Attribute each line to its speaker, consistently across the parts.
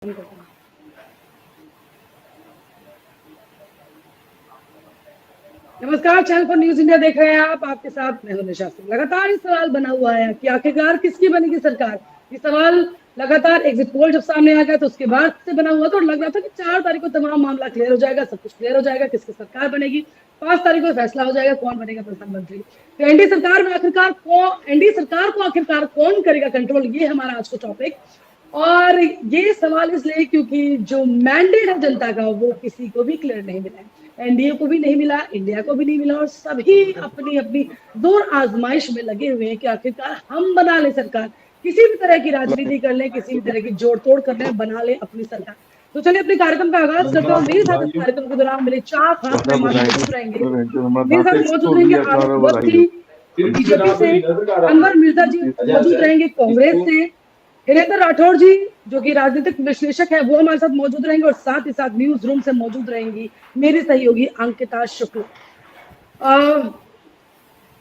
Speaker 1: नमस्कार, चैनल पर news India देख रहे हैं आप। आपके साथ मैं हूं निशा सिंह। लगातार ये सवाल बना हुआ है कि आखिरकार किसकी बनेगी सरकार। ये सवाल लगातार एग्जिट पोल जब सामने आ गया तो उसके बाद से बना हुआ था और लग रहा था कि 4 तारीख को तमाम मामला क्लियर हो जाएगा, सब कुछ क्लियर हो जाएगा, किसकी सरकार बनेगी। 5 तारीख को फैसला हो जाएगा कौन बनेगा प्रधानमंत्री। तो एनडीए सरकार में आखिरकार एनडीए सरकार को आखिरकार कौन करेगा कंट्रोल, ये हमारा आज का टॉपिक। और ये सवाल इसलिए क्योंकि जो मैंडेट है जनता का वो किसी को भी क्लियर नहीं मिला है। एनडीए को भी नहीं मिला, इंडिया को भी नहीं मिला और सभी अपनी अपनी जोर आजमाइश में लगे हुए हैं कि आखिरकार हम बना ले सरकार, किसी भी तरह की राजनीति कर ले, किसी भी तरह की जोड़ तोड़ कर ले, बना ले अपनी सरकार। तो चलिए अपने कार्यक्रम का आगाज करते हैं। मेरे साथ इस कार्यक्रम के दौरान मेरे 4 खास मेहमान मौजूद रहेंगे। मेरे साथ मौजूद रहेंगे आलोक अवस्थी बीजेपी से, अनवर मिर्जा जी मौजूद रहेंगे कांग्रेस से, हिरेंद्र राठौर जी जो कि राजनीतिक विश्लेषक है वो हमारे साथ मौजूद रहेंगे और साथ ही साथ न्यूज रूम से मौजूद रहेंगी मेरी सहयोगी अंकिता शुक्ल।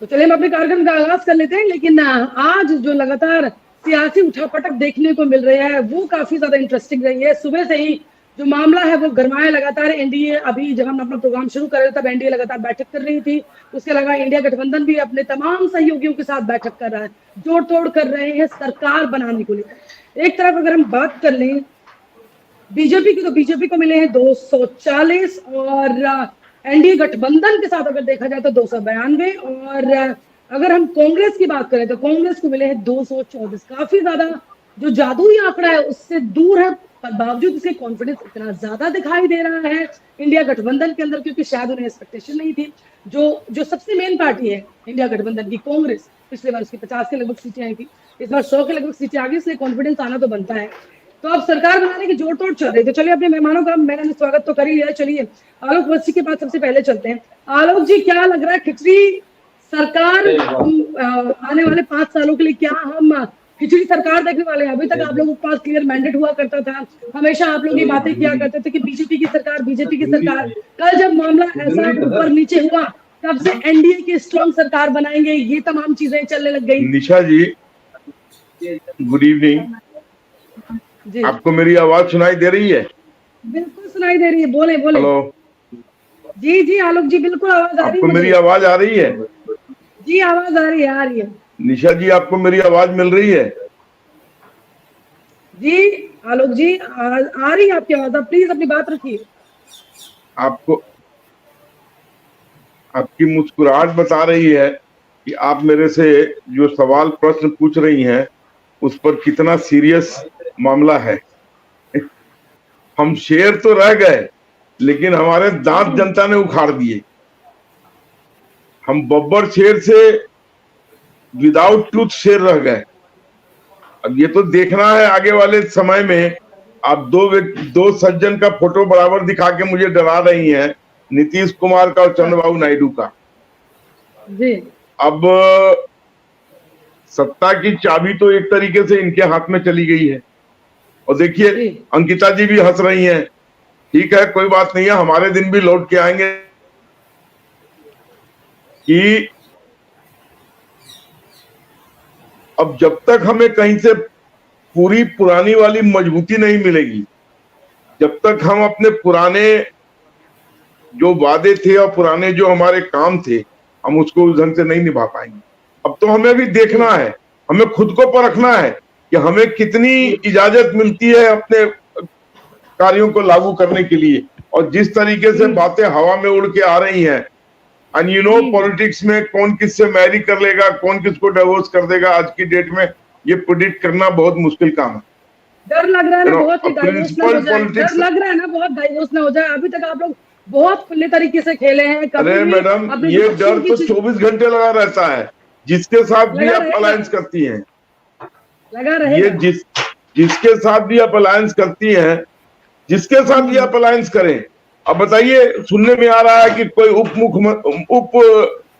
Speaker 1: तो चलिए हम अपने कार्यक्रम का आगाज कर लेते हैं। लेकिन आज जो लगातार सियासी उठापटक देखने को मिल रही है वो काफी ज्यादा इंटरेस्टिंग रही है। सुबह से ही जो मामला है वो गरमाया लगातार। एनडीए अभी जब हम अपना प्रोग्राम शुरू कर रहे थे तब एनडीए लगातार बैठक कर रही थी। उसके अलावा इंडिया गठबंधन भी अपने तमाम सहयोगियों के साथ बैठक कर रहा है, जोड़ तोड़ कर रहे हैं सरकार बनाने को लेकर। एक तरफ अगर हम बात कर लें बीजेपी की तो बीजेपी को मिले हैं 240 और एनडीए गठबंधन के साथ अगर देखा जाए तो 292 और अगर हम कांग्रेस की बात करें तो कांग्रेस को मिले हैं 224। काफी ज्यादा जो जादुई आंकड़ा है उससे दूर है, पर बावजूद इसके कॉन्फिडेंस इतना ज्यादा दिखाई दे रहा है इंडिया गठबंधन के अंदर, क्योंकि शायद उन्हें एक्सपेक्टेशन नहीं थी। जो सबसे मेन पार्टी है इंडिया गठबंधन की कांग्रेस, पिछले बार उसकी 50 के लगभग सीटें आई थी, इस बार 100 के लगभग सीटें आ गई, इसलिए कॉन्फिडेंस आना तो बनता है। तो अब सरकार बनाने की जोड़ तोड़ चल रही है। तो चलिए अपने मेहमानों का मैंने स्वागत तो कर ही लिया। चलिए आलोक वस्ती के पास सबसे पहले चलते हैं। आलोक जी, क्या लग रहा है खिचड़ी सरकार आने वाले 5 सालों के लिए, क्या हम खिचड़ी सरकार देखने वाले हैं? अभी तक आप लोगों के पास क्लियर मैंडेट हुआ करता था, हमेशा आप लोग ये बातें किया करते थे कि बीजेपी की सरकार, बीजेपी की सरकार। कल जब मामला ऐसा ऊपर नीचे हुआ तब से एनडीए की स्ट्रॉन्ग सरकार बनाएंगे, ये तमाम चीजें चलने लग गई।
Speaker 2: निशा जी गुड इवनिंग। आपको मेरी आवाज सुनाई दे रही है?
Speaker 1: बिल्कुल सुनाई दे रही है, बोले बोले।
Speaker 2: हेलो
Speaker 1: जी जी आलोक जी, बिल्कुल आवाज आ रही है।
Speaker 2: आपको मेरी आवाज आ रही है?
Speaker 1: जी आवाज आ रही है, आ रही है।
Speaker 2: निशा जी आपको मेरी आवाज मिल रही है?
Speaker 1: जी आलोक जी आ रही है आपकी आवाज, आप प्लीज अपनी बात रखिए।
Speaker 2: आपको आपकी मुस्कुराहट बता रही है कि आप मेरे से जो सवाल प्रश्न पूछ रही हैं उस पर कितना सीरियस मामला है। हम शेर तो रह गए लेकिन हमारे दांत जनता ने उखाड़ दिए। हम बब्बर शेर से विदाउट टूथ शेर रह गए। अब ये तो देखना है आगे वाले समय में। आप दो सज्जन का फोटो बराबर दिखा के मुझे डरा रही हैं, नीतीश कुमार का और चंद्रबाबू नायडू का।
Speaker 1: जी।
Speaker 2: अब सत्ता की चाबी तो एक तरीके से इनके हाथ में चली गई है। और देखिए अंकिता जी भी हंस रही हैं। ठीक है, कोई बात नहीं है, हमारे दिन भी लौट के आएंगे कि अब जब तक हमें कहीं से पूरी पुरानी वाली मजबूती नहीं मिलेगी, जब तक हम अपने पुराने जो वादे थे और पुराने जो हमारे काम थे हम उसको उस ढंग से नहीं निभा पाएंगे। अब तो हमें भी देखना है, हमें खुद को परखना है कि हमें कितनी इजाजत मिलती है अपने कार्यों को लागू करने के लिए। और जिस तरीके से बातें हवा में उड़ के आ रही हैं, एंड यू नो पॉलिटिक्स में कौन किससे मैरी कर लेगा, कौन किसको डिवोर्स कर देगा, आज की डेट में ये प्रेडिक्ट करना बहुत मुश्किल काम है।
Speaker 1: डर लग रहा है ना बहुत, डाइवोर्स ना हो जाए। डर लग रहा है ना बहुत, डाइवोर्स ना हो जाए। अभी तक आप लोग बहुत खुले तरीके से खेले हैं।
Speaker 2: अरे मैडम, ये डर तो 24 घंटे लगा रहता है जिसके साथ भी आप अलायंस करती हैं।
Speaker 1: लगा रहे
Speaker 2: ये जिसके साथ भी आप अलायंस करती हैं, जिसके साथ भी आप अलायंस करें। अब बताइए, सुनने में आ रहा है कि कोई उप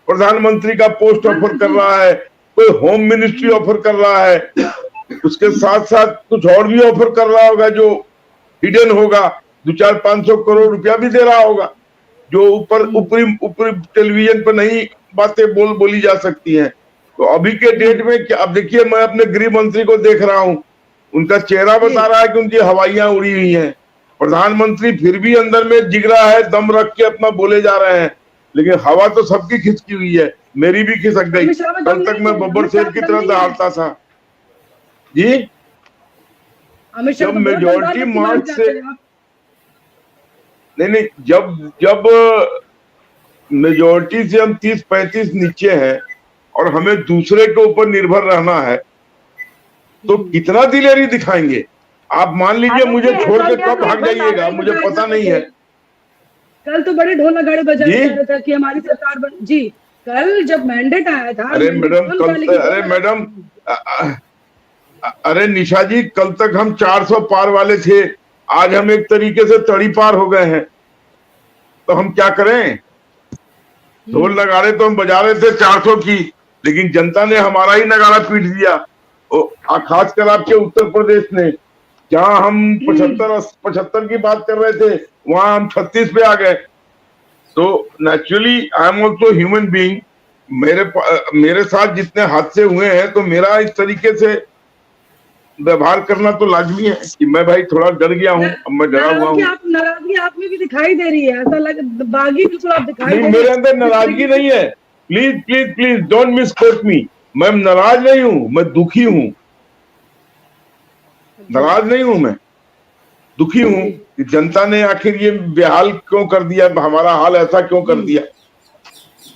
Speaker 2: प्रधानमंत्री का पोस्ट ऑफर कर रहा है, कोई होम मिनिस्ट्री ऑफर कर रहा है, उसके साथ साथ कुछ और भी ऑफर कर रहा होगा जो हिडन होगा, 200-500 करोड़ रुपया भी दे रहा होगा, जो ऊपरी टेलीविजन पर नहीं बातें बोली जा सकती हैं। तो अभी के डेट में क्या, अब देखिए मैं अपने गृह मंत्री को देख रहा हूं, उनका चेहरा बता रहा है कि उनकी हवाइयां उड़ी हुई हैं। प्रधानमंत्री फिर भी अंदर में जिगरा है, दम रख के अपना बोले जा रहे हैं, लेकिन हवा तो सबकी खिसकी हुई है, मेरी भी खिसक गई।
Speaker 1: अमित शाह में
Speaker 2: कल
Speaker 1: दम
Speaker 2: तक
Speaker 1: नहीं
Speaker 2: मैं
Speaker 1: है,
Speaker 2: बब्बर
Speaker 1: अमित शाह
Speaker 2: शेर की
Speaker 1: में दम
Speaker 2: तरह
Speaker 1: नहीं है।
Speaker 2: दहाड़ता था जी।
Speaker 1: अमित शाह
Speaker 2: जब
Speaker 1: तो बहुत दमदार
Speaker 2: मेजोरिटी
Speaker 1: व्यक्ति माने
Speaker 2: मार्च
Speaker 1: जाते
Speaker 2: से,
Speaker 1: हैं आप।
Speaker 2: नहीं, जब जब मेजोरिटी से हम 30-35 नीचे हैं और हमें दूसरे के ऊपर निर्भर रहना है, तो कितना दिलेरी दिखाएंगे। आप मान लीजिए मुझे छोड़ के कब भाग जाइएगा, मुझे पता नहीं है।
Speaker 1: कल तो बड़े ढोल नगाड़े बजाए
Speaker 2: जी?
Speaker 1: जा रहा था कि हमारी सरकार बन जी। कल जब मैंडेट आया था,
Speaker 2: अरे
Speaker 1: मैंडेट
Speaker 2: मैडम
Speaker 1: कम था, लेकिन
Speaker 2: अरे
Speaker 1: ढोल
Speaker 2: मैडम, अरे निशा जी, कल तक हम 400 पार वाले थे, आज हम एक तरीके से तड़ी पार हो गए हैं, तो हम क्या करें। ढोल नगाड़े तो हम बजा रहे थे 400 की, लेकिन जनता ने हमारा ही नगाड़ा पीट दिया। खासकर आपके उत्तर प्रदेश ने, जहां हम 75 की बात कर रहे थे, वहां हम 36 पे आ गए। तो naturally I am also human being. मेरे साथ जितने हादसे हुए हैं, तो मेरा इस तरीके से व्यवहार करना तो लाजमी है कि मैं भाई थोड़ा डर गया हूँ, अब मैं डरा हुआ हूँ।
Speaker 1: नाराजगी आप में भी दिखाई दे रही है, ऐसा लग बागी बिल्कुल आप दिखाई
Speaker 2: नहीं,
Speaker 1: दे रही
Speaker 2: मेरे
Speaker 1: है।
Speaker 2: अंदर नाराजगी नहीं है। Please please please don't misquote me. मैं नाराज नहीं हूँ, मैं दुखी हूँ। नाराज नहीं हूं, मैं दुखी हूं कि जनता ने आखिर ये बेहाल क्यों कर दिया, हमारा हाल ऐसा क्यों कर दिया।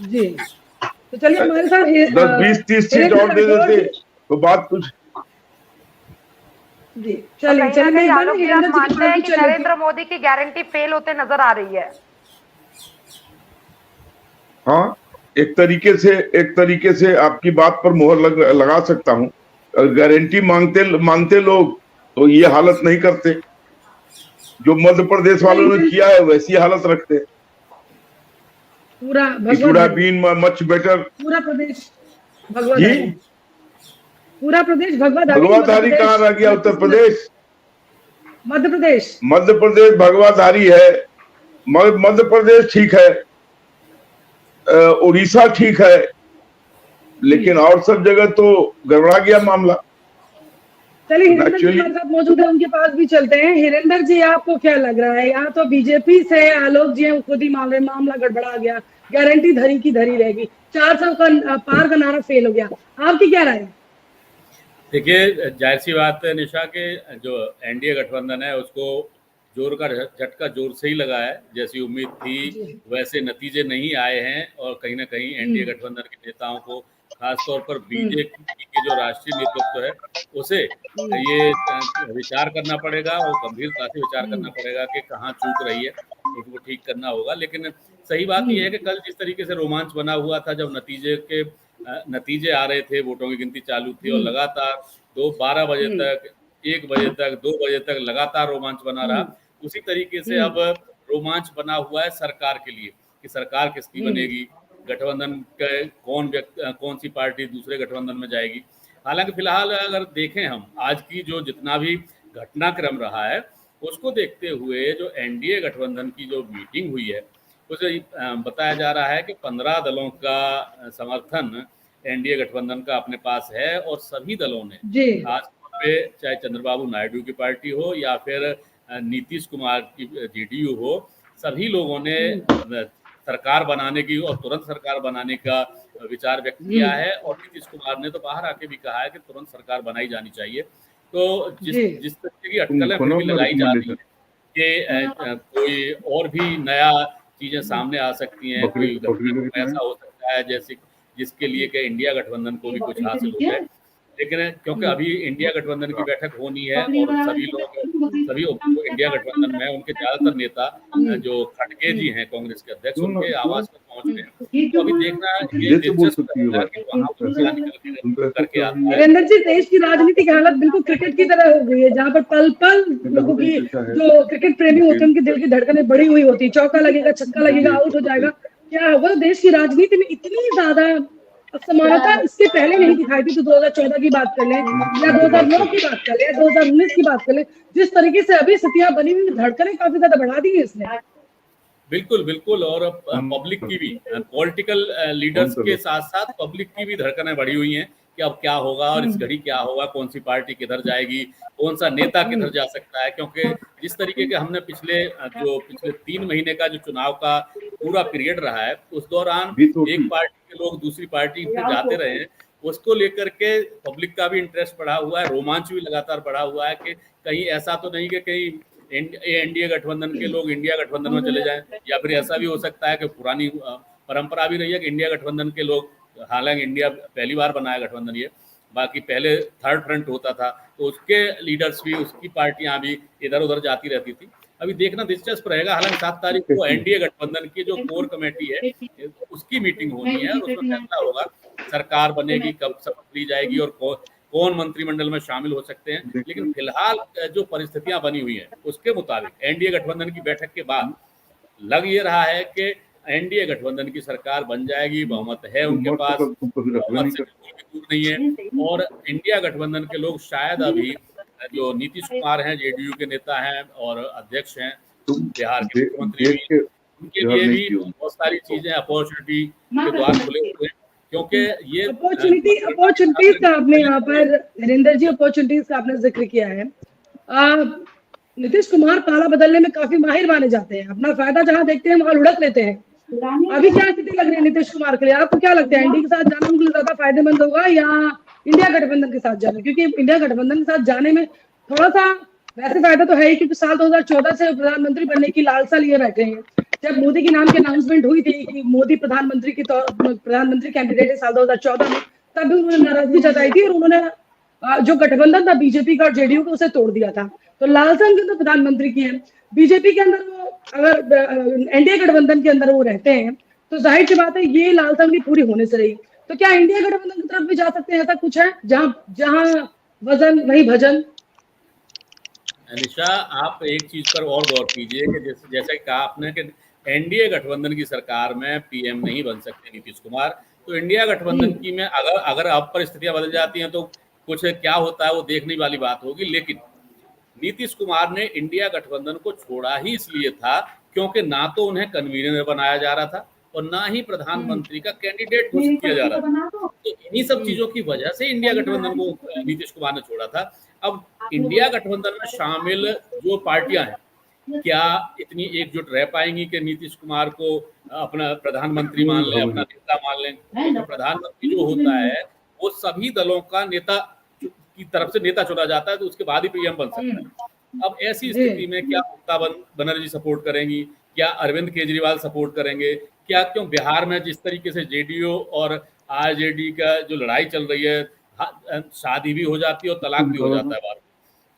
Speaker 1: जी, तो चलिए हमारे साथ
Speaker 2: 10-20-30 सीट और दे देते तो बात कुछ।
Speaker 1: जी
Speaker 3: तो
Speaker 1: चलिए
Speaker 3: कहीं ना कहीं आलोक जी, आप
Speaker 1: हिरेंद्र जी
Speaker 3: मानते हैं कि
Speaker 1: चलेगी।
Speaker 3: नरेंद्र मोदी की गारंटी फेल होते नजर आ रही है?
Speaker 2: हाँ, एक तरीके से आपकी बात पर मोहर लगा सकता हूं। गारंटी मानते लोग तो ये हालत नहीं करते, जो मध्य प्रदेश वालों ने किया है वैसी हालत रखते।
Speaker 1: पूरा
Speaker 2: it would have been much better.
Speaker 1: पूरा प्रदेश
Speaker 2: जी,
Speaker 1: भगवाधारी, पूरा प्रदेश
Speaker 2: भगवाधारी कहाँ रह गया? उत्तर प्रदेश,
Speaker 1: मध्य प्रदेश,
Speaker 2: मध्य प्रदेश भगवाधारी है। मध्य प्रदेश ठीक है, उड़ीसा ठीक है, लेकिन और सब जगह तो गड़बड़ा गया मामला।
Speaker 1: चलिए हिरेंद्र जी हमारे साथ मौजूद है, उनके पास भी चलते हैं। हिरेंद्र जी, आपको क्या लग रहा है, यहाँ तो बीजेपी से आलोक जी हैं, खुद ही मामला गड़बड़ा गया, गारंटी धरी की धरी रहेगी, 400 का पार का नारा फेल हो गया, आपकी क्या राय है?
Speaker 4: देखिए, जाहिर सी बात है निशा के जो एनडीए गठबंधन है उसको जोर का झटका जोर से ही लगा है। जैसी उम्मीद थी वैसे नतीजे नहीं आए हैं, और कहीं ना कहीं एनडीए गठबंधन के नेताओं को, खासतौर पर बीजेपी के जो राष्ट्रीय नेतृत्व है उसे ये विचार करना पड़ेगा, और गंभीरता से विचार करना पड़ेगा कि कहाँ चूक रही है, उसको ठीक करना होगा। लेकिन सही बात यह है कि कल जिस तरीके से रोमांच बना हुआ था, जब नतीजे आ रहे थे, वोटों की गिनती चालू थी, और लगातार 12 बजे तक, 1 बजे तक, 2 बजे तक लगातार रोमांच बना रहा। उसी तरीके से अब रोमांच बना हुआ है सरकार के लिए कि सरकार किसकी बनेगी, गठबंधन के कौन सी पार्टी दूसरे गठबंधन में जाएगी। हालांकि फिलहाल अगर देखें हम आज की जो जितना भी घटनाक्रम रहा है, उसको देखते हुए जो एनडीए गठबंधन की जो मीटिंग हुई है, उसे बताया जा रहा है कि 15 दलों का समर्थन एनडीए गठबंधन का अपने पास है, और सभी दलों ने खासतौर पे, चाहे चंद्रबाबू नायडू की पार्टी हो या फिर नीतीश कुमार की जेडीयू हो, सभी लोगों ने सरकार बनाने की और तुरंत सरकार बनाने का विचार व्यक्त किया है। और नीतीश कुमार ने तो बाहर आके भी कहा है कि तुरंत सरकार बनाई जानी चाहिए। तो जिस तरीके की अटकलें फिर भी लगाई जा रही है कि कोई और भी नया चीजें सामने आ सकती हैं, कोई घटना ऐसा हो सकता है जैसे जिसके लिए कि इंडिया गठबंधन को भी कुछ हासिल हो जाए। लेकिन क्योंकि अभी इंडिया गठबंधन की बैठक होनी है, और सभी इंडिया गठबंधन में उनके ज्यादातर नेता जो खड़गे जी हैं कांग्रेस के अध्यक्ष, उनके आवास पर पहुंच गए हैं। तो अभी देखना ये दिलचस्प रहेगा कि वहां पर क्या निकल करके आता है।
Speaker 1: वीरेंद्र जी, देश की राजनीति की हालत बिल्कुल क्रिकेट की तरह हो गई है, जहाँ पर पल पल लोगों की, जो क्रिकेट प्रेमी होते हैं, उनके दिल की धड़कनें बढ़ी हुई होती है, चौका लगेगा, छक्का लगेगा, आउट हो जाएगा। क्या होगा, देश की राजनीति में इतनी ज्यादा असमानता इससे पहले नहीं दिखाई थी। तो 2014 की बात कर लें, या 2009 की बात कर लें, या 2019 की बात कर लें, जिस तरीके से अभी स्थितियां बनी हुई, धड़कनें काफी ज्यादा बढ़ा दी है इसने।
Speaker 4: बिल्कुल, और पब्लिक की भी, पॉलिटिकल लीडर्स के साथ साथ पब्लिक की भी धड़कनें बढ़ी हुई हैं कि अब क्या होगा और इस घड़ी क्या होगा, कौन सी पार्टी किधर जाएगी, कौन सा नेता किधर जा सकता है। क्योंकि जिस तरीके के हमने पिछले 3 महीने का जो चुनाव का पूरा पीरियड रहा है, उस दौरान एक पार्टी के लोग दूसरी पार्टी पे जाते रहे हैं, उसको लेकर के पब्लिक का भी इंटरेस्ट बढ़ा हुआ है, रोमांच भी लगातार बढ़ा हुआ है कि कहीं ऐसा तो नहीं कि कहीं एनडीए गठबंधन के लोग इंडिया गठबंधन में चले जाएं, या फिर ऐसा भी हो सकता है कि पुरानी परंपरा भी रही है कि इंडिया गठबंधन के लोग, हालांकि इंडिया पहली बार बनाया गठबंधन, ये बाकी पहले थर्ड फ्रंट होता था, तो उसके लीडर्स भी, उसकी पार्टियां भी इधर उधर जाती रहती थी। अभी देखना दिलचस्प रहेगा। हालांकि 7 तारीख को एनडीए गठबंधन की जो कोर कमेटी है उसकी मीटिंग होनी है और उसमें फैसला होगा सरकार बनेगी, कब शपथ ली जाएगी और कौन मंत्रिमंडल में शामिल हो सकते हैं। लेकिन फिलहाल जो परिस्थितियां बनी हुई हैं उसके मुताबिक एनडीए गठबंधन की बैठक के बाद लग ये रहा है कि एनडीए गठबंधन की सरकार बन जाएगी, बहुमत है उनके पास, बहुमत से बिल्कुल भी दूर नहीं है। और इंडिया गठबंधन के लोग शायद अभी जो नीतीश कुमार हैं, जेडीयू के नेता हैं और अध्यक्ष हैं, बिहार के मुख्यमंत्री भी, उनके लिए भी बहुत सारी चीजें अपॉर्चुनिटी के द्वार खुले हुए हैं। क्योंकि ये
Speaker 1: अपॉर्चुनिटीज का आपने यहाँ पर नरेंद्र जी, अपॉर्चुनिटीज का आपने जिक्र किया है। नीतीश कुमार ताला बदलने में काफी माहिर माने जाते हैं, अपना फायदा जहां देखते हैं वहां लुढ़क लेते हैं। अभी क्या स्थिति लग रही है नीतीश कुमार के लिए? आपको क्या लगता है, एनडीए के साथ जाना उनके लिए ज्यादा फायदेमंद होगा या इंडिया गठबंधन के साथ जाना? क्योंकि इंडिया गठबंधन के साथ जाने में थोड़ा सा वैसे फायदा तो है ही, क्योंकि साल 2014 से प्रधानमंत्री बनने की लालसा लिए बैठे हैं। जब मोदी के नाम की अनाउंसमेंट हुई थी कि मोदी प्रधानमंत्री कैंडिडेट है साल 2014 में, तब भी उन्होंने नाराजगी जताई थी और उन्होंने जो गठबंधन था बीजेपी का और जेडीयू का, उसे तोड़ दिया था। तो लालसा उनके तो प्रधानमंत्री की है, बीजेपी के अंदर वो अगर एनडीए गठबंधन के अंदर वो रहते हैं तो जाहिर सी बात है ये लालसा उनकी पूरी होने से रही। तो क्या इंडिया गठबंधन की तरफ भी जा सकते हैं? ऐसा कुछ है जहां वजन वही भजन?
Speaker 4: निशा, आप एक चीज पर और गौर कीजिए कि जैसे कहा आपने कि एनडीए गठबंधन की सरकार में पीएम नहीं बन सकते नीतीश कुमार, तो इंडिया गठबंधन की में अगर अब परिस्थितियां बदल जाती हैं तो कुछ क्या होता है वो देखने वाली बात होगी। लेकिन नीतीश कुमार ने इंडिया गठबंधन को छोड़ा ही इसलिए था क्योंकि ना तो उन्हें कन्वीनर बनाया जा रहा था और ना ही प्रधानमंत्री का कैंडिडेट घोषित किया जा रहा था। तो इन्हीं सब चीजों की वजह से इंडिया गठबंधन को नीतीश कुमार ने छोड़ा था। अब इंडिया गठबंधन में शामिल जो पार्टियां हैं क्या इतनी एकजुट रह पाएंगी कि नीतीश कुमार को अपना प्रधानमंत्री मान लें, अपना नेता मान लें? तो प्रधानमंत्री जो होता है वो सभी दलों का नेता की तरफ से नेता चुना जाता है, तो उसके बाद ही पीएम बन सकता है। अब ऐसी स्थिति में क्या ममता बनर्जी सपोर्ट करेंगी, क्या अरविंद केजरीवाल सपोर्ट करेंगे, क्या क्यों बिहार में जिस तरीके से जेडीयू और आरजेडी का जो लड़ाई चल रही है, शादी भी हो जाती है और तलाक भी हो जाता है बार,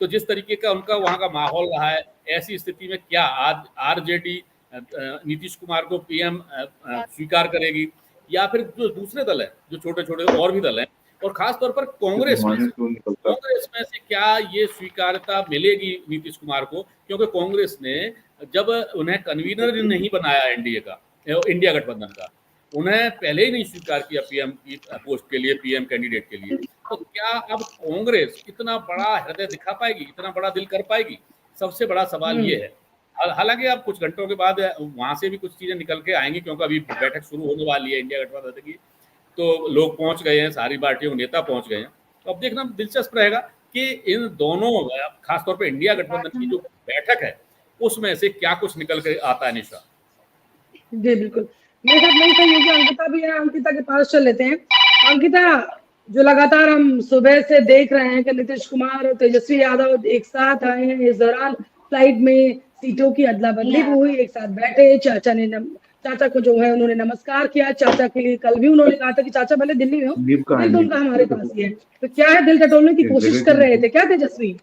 Speaker 4: तो जिस तरीके का उनका वहाँ का माहौल रहा है, ऐसी स्थिति में क्या आरजेडी नीतीश कुमार को पीएम स्वीकार करेगी या फिर जो दूसरे दल है, जो छोटे छोटे और भी दल हैं, और खास तौर पर कांग्रेस में से क्या ये स्वीकार्यता मिलेगी नीतीश कुमार को? क्योंकि कांग्रेस ने जब उन्हें कन्वीनर नहीं बनाया एनडीए का, इंडिया गठबंधन का, उन्हें पहले ही नहीं स्वीकार किया पीएम की पोस्ट के लिए, पीएम कैंडिडेट के लिए, तो क्या अब कांग्रेस इतना बड़ा हृदय दिखा पाएगी, इतना बड़ा दिल कर पाएगी? सबसे बड़ा सवाल ये है। हालांकि अब कुछ घंटों के बाद वहां से भी कुछ चीजें निकल के आएंगी, क्योंकि अभी बैठक शुरू होने वाली है इंडिया गठबंधन की, तो लोग पहुंच गए हैं, सारी पार्टियों के नेता पहुंच गए हैं। तो अब देखना दिलचस्प रहेगा कि इन दोनों, खासतौर पर इंडिया गठबंधन की जो बैठक है उसमें से क्या कुछ निकल के आता है। निशा
Speaker 1: जी बिल्कुल, मेरे साथ नहीं सहयोगी अंकिता भी है, अंकिता के पास चल लेते हैं। अंकिता, जो लगातार हम सुबह से देख रहे हैं कि नीतीश कुमार और तेजस्वी यादव एक साथ आए हैं, इस दौरान फ्लाइट में सीटों की अदला बदली हुई, एक साथ बैठे, चाचा को जो है उन्होंने नमस्कार किया। चाचा के लिए कल भी उन्होंने कहा था कि चाचा भले दिल्ली में हो, दिल तो उनका हमारे पास ही है। तो क्या है, दिल टटोलने की कोशिश कर रहे थे क्या तेजस्वी?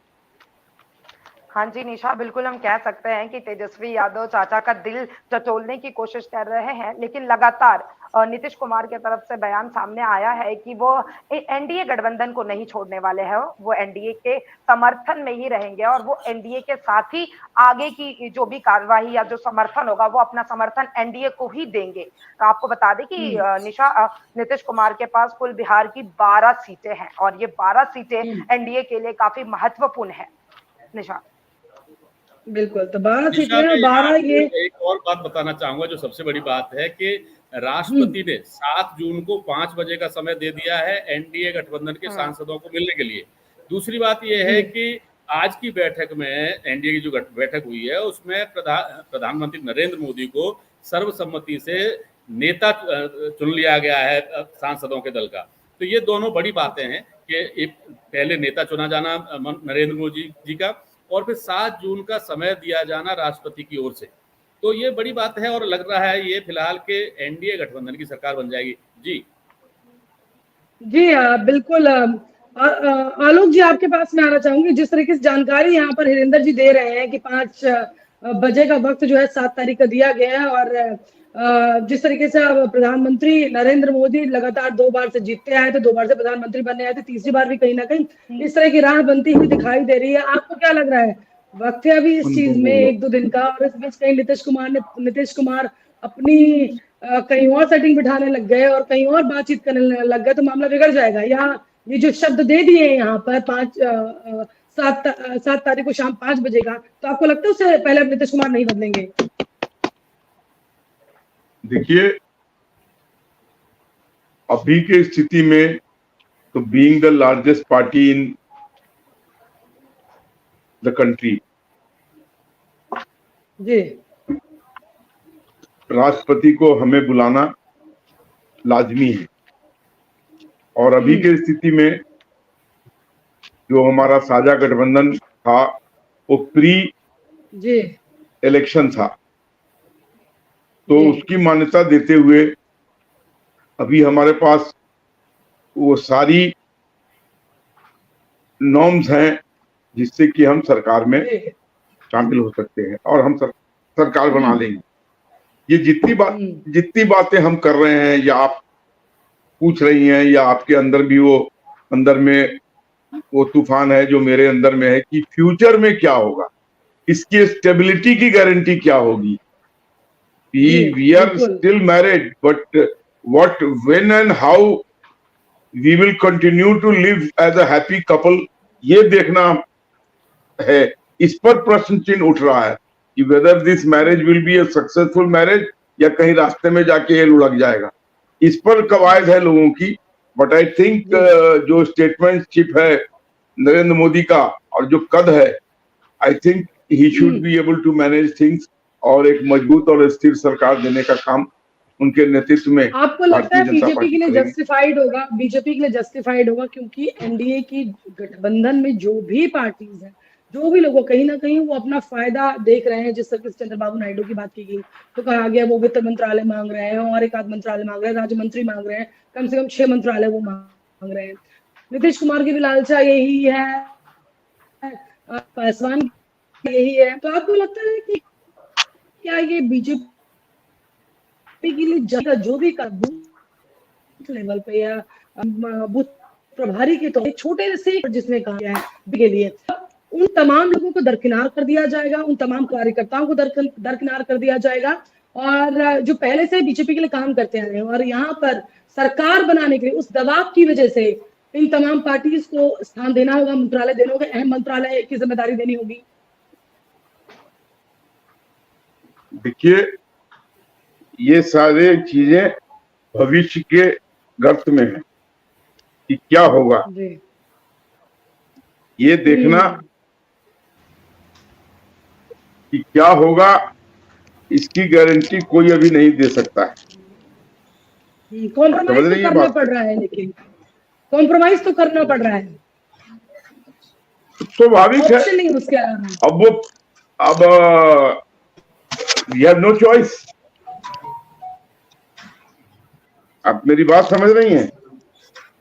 Speaker 3: हाँ जी निशा, बिल्कुल हम कह सकते हैं कि तेजस्वी यादव चाचा का दिल टटोलने की कोशिश कर रहे हैं, लेकिन लगातार नीतीश कुमार की तरफ से बयान सामने आया है कि वो एनडीए गठबंधन को नहीं छोड़ने वाले हैं, वो एनडीए के समर्थन में ही रहेंगे और वो एनडीए के साथ ही आगे की जो भी कार्यवाही या जो समर्थन होगा वो अपना समर्थन एनडीए को ही देंगे। तो आपको बता दें कि निशा, नीतीश कुमार के पास कुल बिहार की 12 सीटें हैं और ये 12 सीटें एनडीए के लिए काफी महत्वपूर्ण है। निशा
Speaker 1: बिल्कुल, तो 12 सीटें
Speaker 4: निशा,
Speaker 1: हैं और
Speaker 4: मैं यहाँ
Speaker 1: 12 ये
Speaker 4: आपको एक और बात बताना चाहूंगा जो सबसे बड़ी बात है कि
Speaker 1: हम्म,
Speaker 4: राष्ट्रपति ने 7 जून को 5 बजे का समय दे दिया है एनडीए गठबंधन के
Speaker 3: हम्म,
Speaker 4: सांसदों को मिलने के लिए। दूसरी बात यह
Speaker 1: जी
Speaker 4: है कि आज की बैठक में एनडीए की जो बैठक हुई है उसमें प्रधानमंत्री नरेंद्र मोदी को सर्वसम्मति से नेता चुन लिया गया है सांसदों के दल का। तो ये दोनों बड़ी बातें हैं कि एक पहले नेता चुना जाना नरेंद्र मोदी जी का, और फिर 7 जून का समय दिया जाना राष्ट्रपति की ओर से। तो ये बड़ी बात है और लग रहा है ये फिलहाल के एनडीए गठबंधन की सरकार बन जाएगी। जी
Speaker 1: जी बिल्कुल आलोक जी, आपके पास मैं आना चाहूंगी। जिस तरीके से जानकारी यहाँ पर हरिंदर जी दे रहे हैं कि 5 बजे का वक्त जो है 7 तारीख का दिया गया है, और जिस तरीके से प्रधानमंत्री नरेंद्र मोदी लगातार 2 बार से जीतते आए थे, 2 बार से प्रधानमंत्री बनने आए थे, तीसरी बार भी कहीं ना कहीं इस तरह की राह बनती हुई दिखाई दे रही है। आपको क्या लग रहा है, वक्त है अभी इस चीज में 1-2 दिन का, और इस बीच कहीं नीतीश कुमार अपनी कहीं और सेटिंग बिठाने लग गए और कहीं और बातचीत करने लग गए तो मामला बिगड़ जाएगा? या ये जो शब्द दे दिए यहाँ पर 7 तारीख को शाम 5 बजे का, तो आपको लगता है उससे पहले नीतीश कुमार नहीं बदलेंगे?
Speaker 2: देखिए, अभी के स्थिति में तो being the largest party in the country,
Speaker 1: जी
Speaker 2: राष्ट्रपति को हमें बुलाना लाजमी है। और अभी के स्थिति में जो हमारा साझा गठबंधन था वो प्री
Speaker 1: जी
Speaker 2: इलेक्शन था, तो
Speaker 1: जी
Speaker 2: उसकी मान्यता देते हुए अभी हमारे पास वो सारी नॉर्म्स हैं जिससे कि हम सरकार में
Speaker 1: जी
Speaker 2: शामिल हो सकते हैं और हम सरकार बना लेंगे। ये जितनी बातें हम कर रहे हैं या आप पूछ रही हैं या आपके अंदर भी वो अंदर में वो तूफान है जो मेरे अंदर में है कि फ्यूचर में क्या होगा, इसकी स्टेबिलिटी की गारंटी क्या होगी। वी आर
Speaker 1: बिल्कुल
Speaker 2: still married, but what, when and how we will continue to live as a happy couple, ये देखना है। इस पर प्रश्न चिन्ह उठ रहा है कि whether this marriage will be a successful marriage या कहीं रास्ते में जाके ये लुढ़क जाएगा। इस पर कवायद है लोगों की। बट आई थिंक जो स्टेटमेंटशिप है नरेंद्र मोदी का और जो कद है, I think he should be able to manage things और एक मजबूत और स्थिर सरकार देने का काम उनके नेतृत्व में
Speaker 1: आपको लगता है बीजेपी के लिए जस्टिफाइड होगा? बीजेपी के लिए जस्टिफाइड होगा क्योंकि एनडीए की गठबंधन में जो भी पार्टीज हैं, जो भी लोगों, कहीं ना कहीं वो अपना फायदा देख रहे हैं। जिस तरह से चंद्रबाबू नायडू की बात की गई तो कहा गया वो वित्त मंत्रालय मांग रहे हैं और एक आध मंत्रालय मांग रहे हैं, राज्य मंत्री मांग रहे हैं, कम से कम 6 मंत्रालय वो मांग रहे हैं। नीतीश कुमार की भी लालसा यही है, पासवान की यही है। तो आपको लगता है कि क्या ये बीजेपी के लिए जो भी बूथ लेवल पे या बूथ प्रभारी के तौर छोटे से जिसने कहा है के लिए उन तमाम लोगों को दरकिनार कर दिया जाएगा, उन तमाम कार्यकर्ताओं को दरकिनार कर दिया जाएगा और जो पहले से बीजेपी के लिए काम करते आ रहे हैं और यहाँ पर सरकार बनाने के लिए उस दबाव की वजह से इन तमाम पार्टीज को स्थान देना होगा, मंत्रालय देना होगा, अहम मंत्रालय की जिम्मेदारी देनी होगी?
Speaker 2: देखिए, ये सारे चीजें भविष्य के गर्त में है कि क्या होगा, ये देखना कि क्या होगा इसकी गारंटी कोई अभी नहीं दे सकता है।
Speaker 1: कॉम्प्रोमाइज तो करना पड़ रहा है, लेकिन कॉम्प्रोमाइज तो करना पड़ रहा है,
Speaker 2: स्वाभाविक है।
Speaker 1: ऑप्शन नहीं उसके अलावा।
Speaker 2: अब वी हैव नो चॉइस। आप मेरी बात समझ रही हैं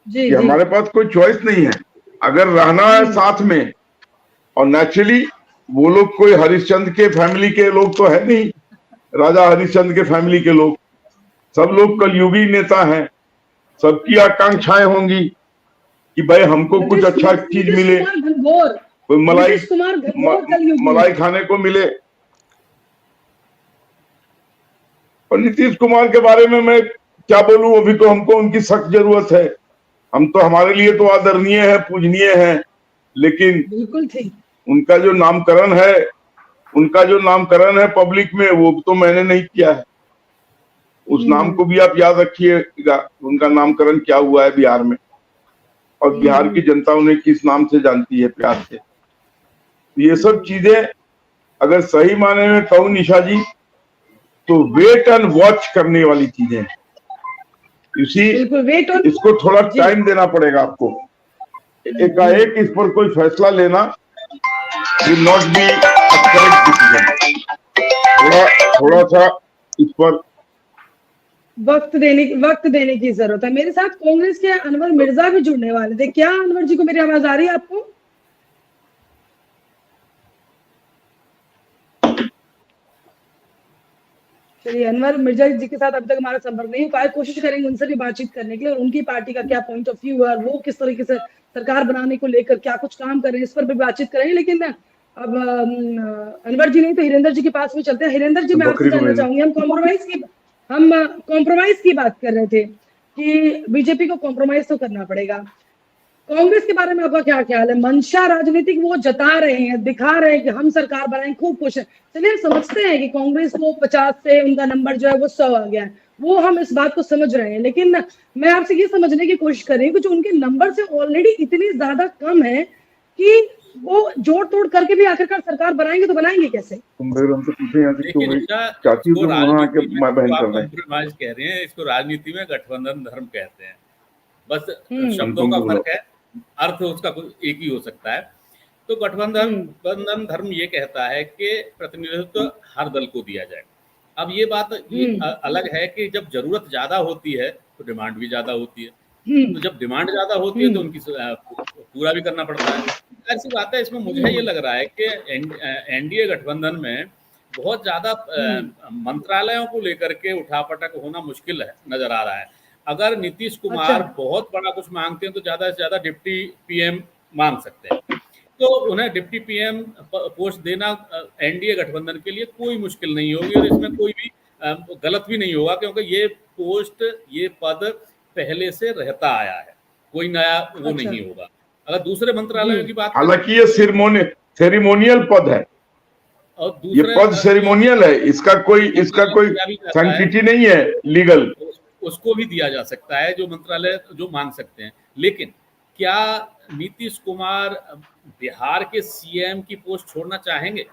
Speaker 2: कि हमारे पास कोई चॉइस नहीं है। अगर रहना है साथ में, और नेचुरली वो लोग कोई हरिश्चंद्र के फैमिली के लोग तो है नहीं, राजा हरिश्चंद्र के फैमिली के लोग, सब लोग कलयुगी नेता हैं। सबकी आकांक्षाएं होंगी कि भाई हमको कुछ अच्छा चीज मिले, कोई मलाई खाने को मिले। और नीतीश कुमार के बारे में मैं क्या बोलूं, अभी तो हमको उनकी सख्त जरूरत है। हम तो, हमारे लिए तो आदरणीय है, पूजनीय है, लेकिन
Speaker 1: बिल्कुल ठीक,
Speaker 2: उनका जो नामकरण है उनका जो नामकरण है पब्लिक में वो तो मैंने नहीं किया है। उस नाम को भी आप याद रखिएगा, उनका नामकरण क्या हुआ है बिहार में, और बिहार की जनता उन्हें किस नाम से जानती है, प्यार से। ये सब चीजें अगर सही माने में कहूँ निशा जी, तो वेट एंड वॉच करने वाली चीजें हैं।
Speaker 1: बिल्कुल वेट और
Speaker 2: इसको थोड़ा टाइम देना पड़ेगा आपको। एकाएक इस पर कोई फैसला लेना will not be a correct decision. थोड़ा सा इस पर
Speaker 1: वक्त देने की जरूरत है। मेरे साथ कांग्रेस के अनवर मिर्जा भी जुड़ने वाले थे। क्या अनवर जी को मेरी आवाज आ रही है आपको? चलिए, अनवर मिर्जा जी के साथ अभी तक हमारा संपर्क नहीं हो पाया। कोशिश करेंगे उनसे भी बातचीत करने के लिए, उनकी पार्टी का क्या पॉइंट ऑफ व्यू है, वो किस तरीके से सरकार बनाने को लेकर क्या कुछ काम कर रहे हैं, इस पर भी बातचीत करेंगे। लेकिन अब अनवर जी नहीं तो हिरेंद्र जी के पास भी चलते हैं। हिरेंद्र जी, मैं आपसे जानना चाहूंगी, हम कॉम्प्रोमाइज की बात कर रहे थे कि बीजेपी को कॉम्प्रोमाइज तो करना पड़ेगा। कांग्रेस के बारे में आपका क्या ख्याल है? मंशा राजनीतिक वो जता रहे हैं, दिखा रहे हैं कि हम सरकार बनाएं, खूब खुश है। चलिए, समझते हैं कि कांग्रेस को 50 से उनका नंबर जो है वो 100 आ गया है, वो हम इस बात को समझ रहे हैं। लेकिन मैं आपसे ये समझने की कोशिश कर रही हूँ कि जो उनके नंबर से ऑलरेडी इतनी ज्यादा कम है कि वो जोड़ तोड़ करके भी आखिरकार सरकार बनाएंगे, तो बनाएंगे कैसे?
Speaker 4: कॉम्प्रोमाइज कह रहे हैं, इसको राजनीति में गठबंधन धर्म कहते हैं। बस शब्दों का फर्क है, अर्थ उसका एक ही हो सकता है। तो गठबंधन धर्म ये कहता है कि प्रतिनिधित्व हर दल को दिया जाए। अब ये बात अलग है कि जब जरूरत ज्यादा होती है तो डिमांड भी ज्यादा होती है। तो जब डिमांड ज्यादा होती है तो उनकी पूरा भी करना पड़ता है। ऐसी बात है। इसमें मुझे ये लग रहा है कि एनडीए गठबंधन में बहुत ज्यादा मंत्रालयों को लेकर के उठापटक होना मुश्किल है, नजर आ रहा है। अगर नीतीश कुमार बहुत बड़ा कुछ मांगते हैं तो ज्यादा से ज्यादा डिप्टी पीएम मांग सकते हैं, तो उन्हें डिप्टी पीएम पोस्ट देना एनडीए गठबंधन के लिए कोई मुश्किल नहीं होगी, और इसमें कोई भी गलत भी नहीं होगा, क्योंकि ये पोस्ट, ये पद पहले से रहता आया है, कोई नया वो नहीं होगा। अगर दूसरे मंत्रालयों की बात,
Speaker 2: हालांकि ये सेरेमोनियल पद है, और ये पद सेरेमोनियल है, इसका कोई सैंक्टिटी नहीं है लीगल।
Speaker 4: उसको भी दिया जा सकता है जो मंत्रालय जो मांग सकते हैं। लेकिन क्या नीतीश कुमार बिहार के सीएम की पोस्ट छोड़ना चाहेंगे?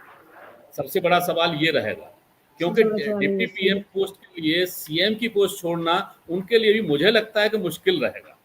Speaker 4: सबसे बड़ा सवाल ये रहेगा, क्योंकि डिप्टी पीएम पोस्ट के लिए सीएम की पोस्ट छोड़ना उनके लिए भी मुझे लगता है कि मुश्किल रहेगा।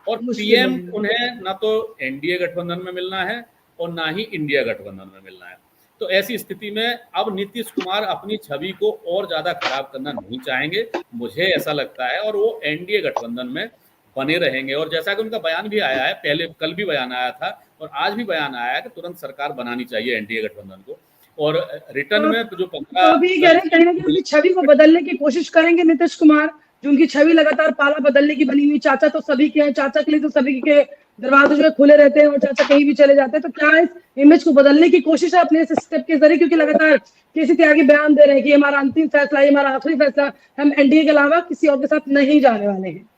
Speaker 4: और पीएम उन्हें ना तो एनडीए गठबंधन में मिलना है और ना ही इंडिया गठबंधन में मिलना है। तो ऐसी स्थिति में अब नीतीश कुमार अपनी छवि को और ज्यादा खराब करना नहीं चाहेंगे, मुझे ऐसा लगता है, और वो एनडीए गठबंधन में बने रहेंगे। और जैसा कि उनका बयान भी आया है, पहले कल भी बयान आया था और आज भी बयान आया है कि तुरंत सरकार बनानी चाहिए एनडीए गठबंधन को। और रिटर्न में जो
Speaker 1: 15 छवि को बदलने की कोशिश करेंगे नीतीश कुमार, जो उनकी छवि लगातार पाला बदलने की बनी हुई। चाचा तो सभी के हैं, चाचा के लिए तो सभी के दरवाजे जो है खुले रहते हैं और चाचा कहीं भी चले जाते हैं। तो क्या इस इमेज को बदलने की कोशिश है अपने इस स्टेप के जरिए? क्योंकि लगातार केसी त्यागी बयान दे रहे हैं कि हमारा अंतिम फैसला, ये हमारा आखिरी फैसला, हम एनडीए के अलावा किसी और के साथ नहीं जाने वाले हैं।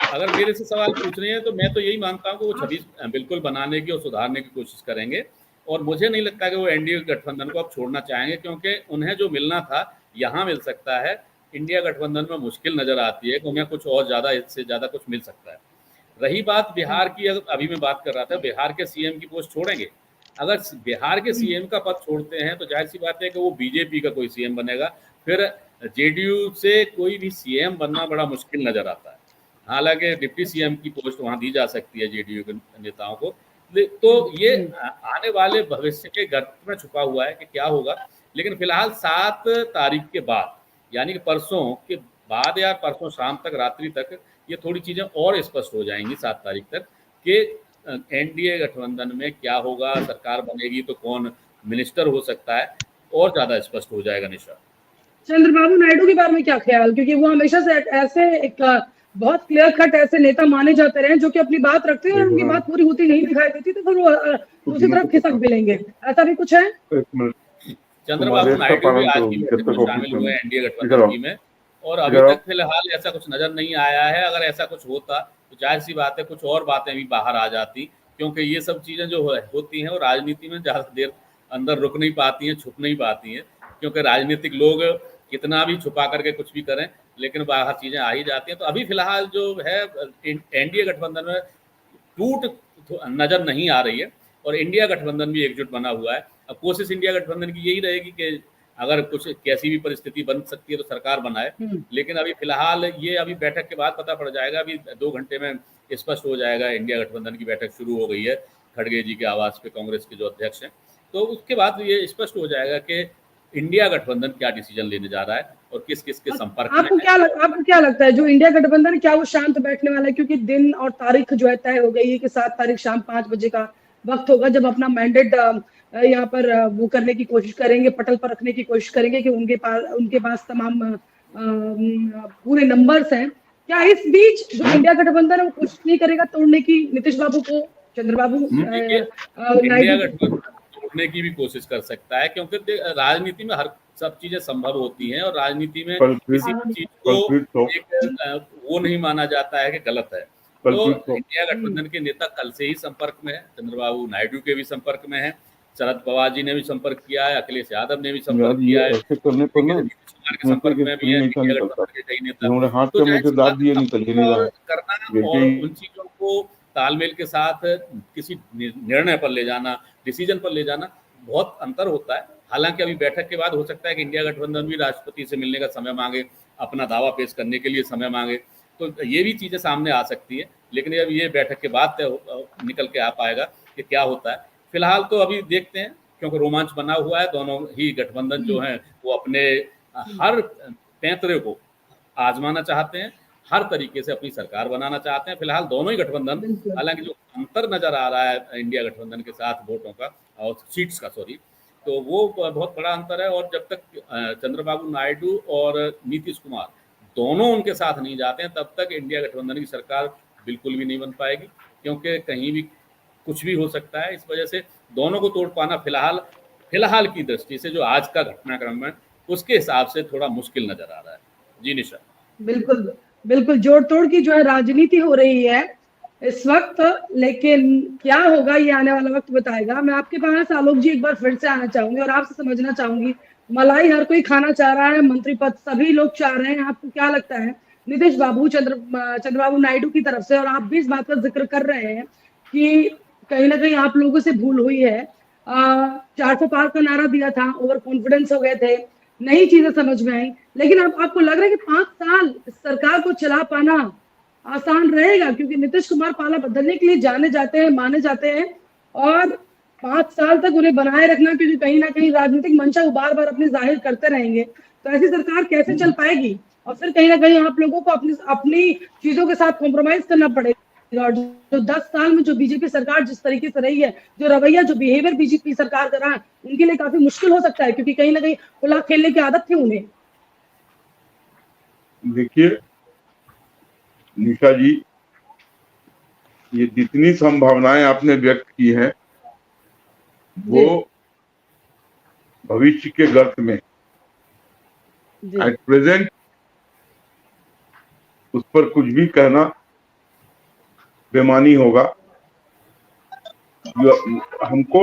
Speaker 4: अगर मेरे से सवाल पूछ रहे हैं तो मैं तो यही मानता हूँ कि वो छवि बिल्कुल बनाने की और सुधारने की कोशिश करेंगे, और मुझे नहीं लगता कि वो एनडीए गठबंधन को अब छोड़ना चाहेंगे, क्योंकि उन्हें जो मिलना था यहाँ मिल सकता है। इंडिया गठबंधन में मुश्किल नजर आती है कि उन्हें कुछ और ज्यादा, इससे ज्यादा कुछ मिल सकता है। रही बात बिहार की, अभी मैं बात कर रहा था, बिहार के सीएम की पोस्ट छोड़ेंगे। अगर बिहार के सीएम का पद छोड़ते हैं तो जाहिर सी बात है कि वो बीजेपी का कोई सीएम बनेगा, फिर जेडीयू से कोई भी सीएम बनना बड़ा मुश्किल नजर आता है। हालांकि डिप्टी सीएम की पोस्ट वहां दी जा सकती है जेडीयू के नेताओं को। तो ये आने वाले भविष्य के गर्त में छुपा हुआ है कि क्या होगा। लेकिन फिलहाल 7 तारीख के बाद, यानी कि परसों के बाद या परसों शाम तक, रात्रि तक, ये थोड़ी चीजें और स्पष्ट हो जाएंगी 7 तारीख तक कि एनडीए गठबंधन में क्या होगा, सरकार बनेगी तो कौन मिनिस्टर हो सकता है, और ज्यादा स्पष्ट हो जाएगा। निशा,
Speaker 1: चंद्रबाबू नायडू के बारे में क्या ख्याल? क्योंकि वो हमेशा से ऐसे एक बहुत क्लियर कट ऐसे नेता माने जाते रहे जो कि अपनी बात रखते हैं और उनकी बात पूरी होती नहीं दिखाई देती तो फिर वो दूसरी तरफ खिसक भी लेंगे, ऐसा भी कुछ है?
Speaker 4: चंद्रबाबू नायडू भी आज की बैठक में शामिल हुए एनडीए गठबंधन में, और अभी तक फिलहाल ऐसा कुछ नजर नहीं आया है। अगर ऐसा कुछ होता तो जाहिर सी बात है कुछ और बातें भी बाहर आ जाती, क्योंकि ये सब चीज़ें जो होती हैं वो राजनीति में ज़्यादा देर अंदर रुक नहीं पाती हैं, छुप नहीं पाती हैं, क्योंकि राजनीतिक लोग कितना भी छुपा करके कुछ भी करें लेकिन बाहर चीज़ें आ ही जाती हैं। तो अभी फिलहाल जो है एनडीए गठबंधन में टूट नजर नहीं आ रही है और इंडिया गठबंधन भी एकजुट बना हुआ है। अब कोशिश इंडिया गठबंधन की यही रहेगी कि अगर कुछ कैसी भी परिस्थिति बन सकती है तो सरकार बनाए, लेकिन अभी फिलहाल ये अभी बैठक के बाद पता पड़ जाएगा। अभी 2 घंटे में स्पष्ट हो जाएगा। इंडिया गठबंधन की बैठक शुरू हो गई है खड़गे जी के आवास पे, कांग्रेस के जो अध्यक्ष हैं, तो उसके बाद ये स्पष्ट हो जाएगा कि इंडिया गठबंधन क्या डिसीजन लेने जा रहा है और किस किस के संपर्क में
Speaker 1: आपको क्या लगता है जो इंडिया गठबंधन क्या वो शांत बैठने वाला है? क्योंकि दिन और तारीख जो है तय हो गई है कि 7 तारीख शाम 5 बजे का वक्त होगा जब अपना मैंडेट यहाँ पर वो करने की कोशिश करेंगे, पटल पर रखने की कोशिश करेंगे कि उनके पास तमाम पूरे नंबर्स हैं। क्या इस बीच जो इंडिया गठबंधन है वो कोशिश नहीं करेगा तोड़ने की नीतीश बाबू को, चंद्रबाबू
Speaker 4: इंडिया गठबंधन तोड़ने की भी कोशिश कर सकता है, क्योंकि राजनीति में हर सब चीजें संभव होती हैं और राजनीति में किसी भी चीज को एक वो नहीं माना जाता है कि गलत है। तो इंडिया गठबंधन के नेता कल से ही संपर्क में है, चंद्रबाबू नायडू के भी संपर्क में है, शरद पवार जी ने भी संपर्क किया है, अखिलेश यादव ने भी संपर्क किया है, नीतीश कुमार के संपर्क में भी है इंडिया गठबंधन के कई नेता। तो करना और उन चीजों को तालमेल के साथ किसी निर्णय पर ले जाना, डिसीजन पर ले जाना, बहुत अंतर होता है। हालांकि अभी बैठक के बाद हो सकता है कि इंडिया गठबंधन भी राष्ट्रपति से मिलने का समय मांगे, अपना दावा पेश करने के लिए समय मांगे, तो ये भी चीजें सामने आ सकती है। लेकिन अब ये बैठक के बाद निकल के आ पाएगा कि क्या होता है। फिलहाल तो अभी देखते हैं, क्योंकि रोमांच बना हुआ है। दोनों ही गठबंधन जो है वो अपने हर पैंतरे को आजमाना चाहते हैं, हर तरीके से अपनी सरकार बनाना चाहते हैं। फिलहाल दोनों ही गठबंधन, हालांकि जो अंतर नजर आ रहा है इंडिया गठबंधन के साथ वोटों का और सीट्स का, तो वो बहुत बड़ा अंतर है। और जब तक चंद्रबाबू नायडू और नीतीश कुमार दोनों उनके साथ नहीं जाते हैं तब तक इंडिया गठबंधन की सरकार बिल्कुल भी नहीं बन पाएगी, क्योंकि कहीं भी कुछ भी हो सकता है। इस वजह से दोनों को तोड़ पाना फिलहाल की दृष्टि से जो आज का घटनाक्रम है उसके हिसाब से थोड़ा मुश्किल नजर आ रहा है। जी निशा,
Speaker 1: बिल्कुल जोड़ तोड़ की जो है राजनीति हो रही है इस वक्त, लेकिन क्या होगा ये आने वाला वक्त बताएगा। मैं आपके पास आलोक जी एक बार फिर से आना चाहूंगी और आपसे समझना चाहूंगी, मलाई हर कोई खाना चाह रहा है, मंत्री पद सभी लोग चाह रहे हैं, आपको क्या लगता है नीतीश बाबू चंद्रबाबू नायडू की तरफ से, और आप भी इस बात का जिक्र कर रहे हैं कि कहीं ना कहीं आप लोगों से भूल हुई है, 400 पार का नारा दिया था, ओवर कॉन्फिडेंस हो गए थे, नई चीजें समझ में आई, लेकिन अब आपको लग रहा है कि 5 साल सरकार को चला पाना आसान रहेगा? क्योंकि नीतीश कुमार पाला बदलने के लिए माने जाते हैं और 5 साल तक उन्हें बनाए रखना, क्योंकि कहीं ना कहीं राजनीतिक मंशा वो बार बार अपनी जाहिर करते रहेंगे, तो ऐसी सरकार कैसे चल पाएगी? और फिर कहीं ना कहीं आप लोगों को अपनी चीजों के साथ कॉम्प्रोमाइज करना पड़ेगा। और जो 10 साल में जो बीजेपी सरकार जिस तरीके से रही है, जो रवैया, जो बिहेवियर बीजेपी सरकार कर रहा है, उनके लिए काफी मुश्किल हो सकता है, क्योंकि कहीं ना कहीं खुला खेलने की आदत थी उन्हें।
Speaker 2: देखिए निशा जी, ये जितनी संभावनाएं आपने व्यक्त की हैं वो भविष्य के गर्त में, एट प्रेजेंट उस पर कुछ भी कहना बेमानी होगा। हमको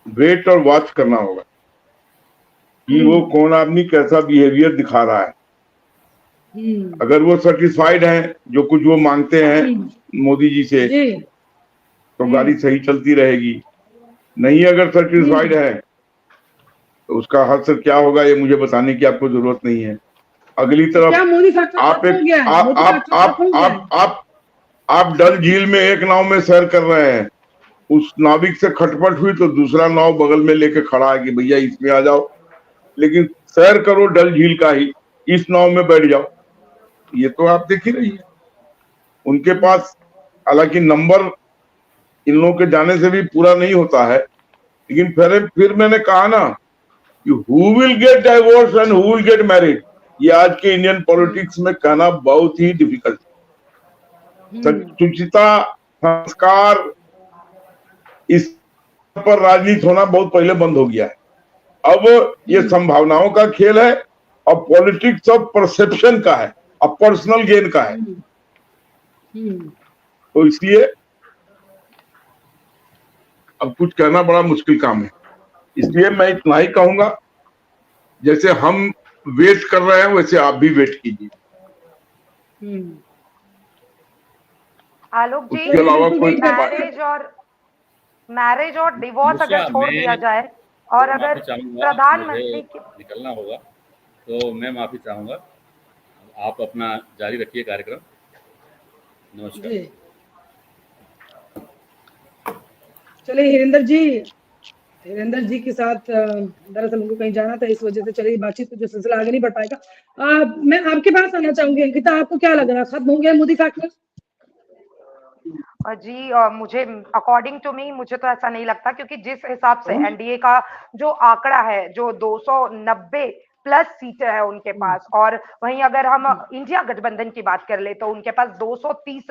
Speaker 2: वेट और वॉच करना होगा कि वो कौन आदमी कैसा बिहेवियर दिखा रहा है। अगर वो सेटिस्फाइड हैं जो कुछ वो मांगते हैं मोदी जी से, तो गाड़ी सही चलती रहेगी। नहीं अगर सेटिस्फाइड है तो उसका हद से क्या होगा ये मुझे बताने की आपको जरूरत नहीं है। अगली तरफ आप डल झील में एक नाव में सैर कर रहे हैं, उस नाविक से खटपट हुई तो दूसरा नाव बगल में लेके खड़ा है कि भैया इसमें आ जाओ, लेकिन सैर करो डल झील का ही, इस नाव में बैठ जाओ। ये तो आप देख ही रही है। उनके पास हालांकि नंबर इन लोगों के जाने से भी पूरा नहीं होता है, लेकिन फिर मैंने कहा ना कि who will get divorce and who will get married, ये आज के इंडियन पॉलिटिक्स में कहना बहुत ही डिफिकल्ट। सुचिता, संस्कार, इस पर राजनीति होना बहुत पहले बंद हो गया है। अब ये संभावनाओं का खेल है और पॉलिटिक्स ऑफ परसेप्शन का है, अब पर्सनल गेन का है। तो इसलिए अब कुछ कहना बड़ा मुश्किल काम है। इसलिए मैं इतना ही कहूंगा, जैसे हम वेट कर रहे हैं वैसे आप भी वेट कीजिए।
Speaker 3: आलोक जी,
Speaker 2: उसके अलावा कोई
Speaker 3: मैरिज और डिवोर्स अगर
Speaker 4: निशा,
Speaker 3: छोड़ दिया जाए और
Speaker 4: माफी
Speaker 3: अगर
Speaker 4: चाहूंगा,
Speaker 3: प्रधानमंत्री
Speaker 4: मुझे
Speaker 3: की
Speaker 4: निकलना होगा, तो मैं माफी चाहूंगा। आप अपना जारी रखिए कार्यक्रम। नमस्कार।
Speaker 1: जी चलिए हिरेंद्र जी के साथ दरअसल उनको कहीं जाना था, इस वजह से चलिए बातचीत को जो सिलसिला आगे नहीं बढ़ पाएगा। मैं आपके पास आना चाहूंगी अंकिता, आपको क्या लग रहा है, खत्म हो गया मोदी फैक्टर?
Speaker 3: जी मुझे अकॉर्डिंग टू मी मुझे तो ऐसा नहीं लगता, क्योंकि जिस हिसाब से एनडीए का जो आंकड़ा है, जो 290 प्लस सीटें है उनके पास, और वहीं अगर हम इंडिया गठबंधन की बात कर ले तो उनके पास 230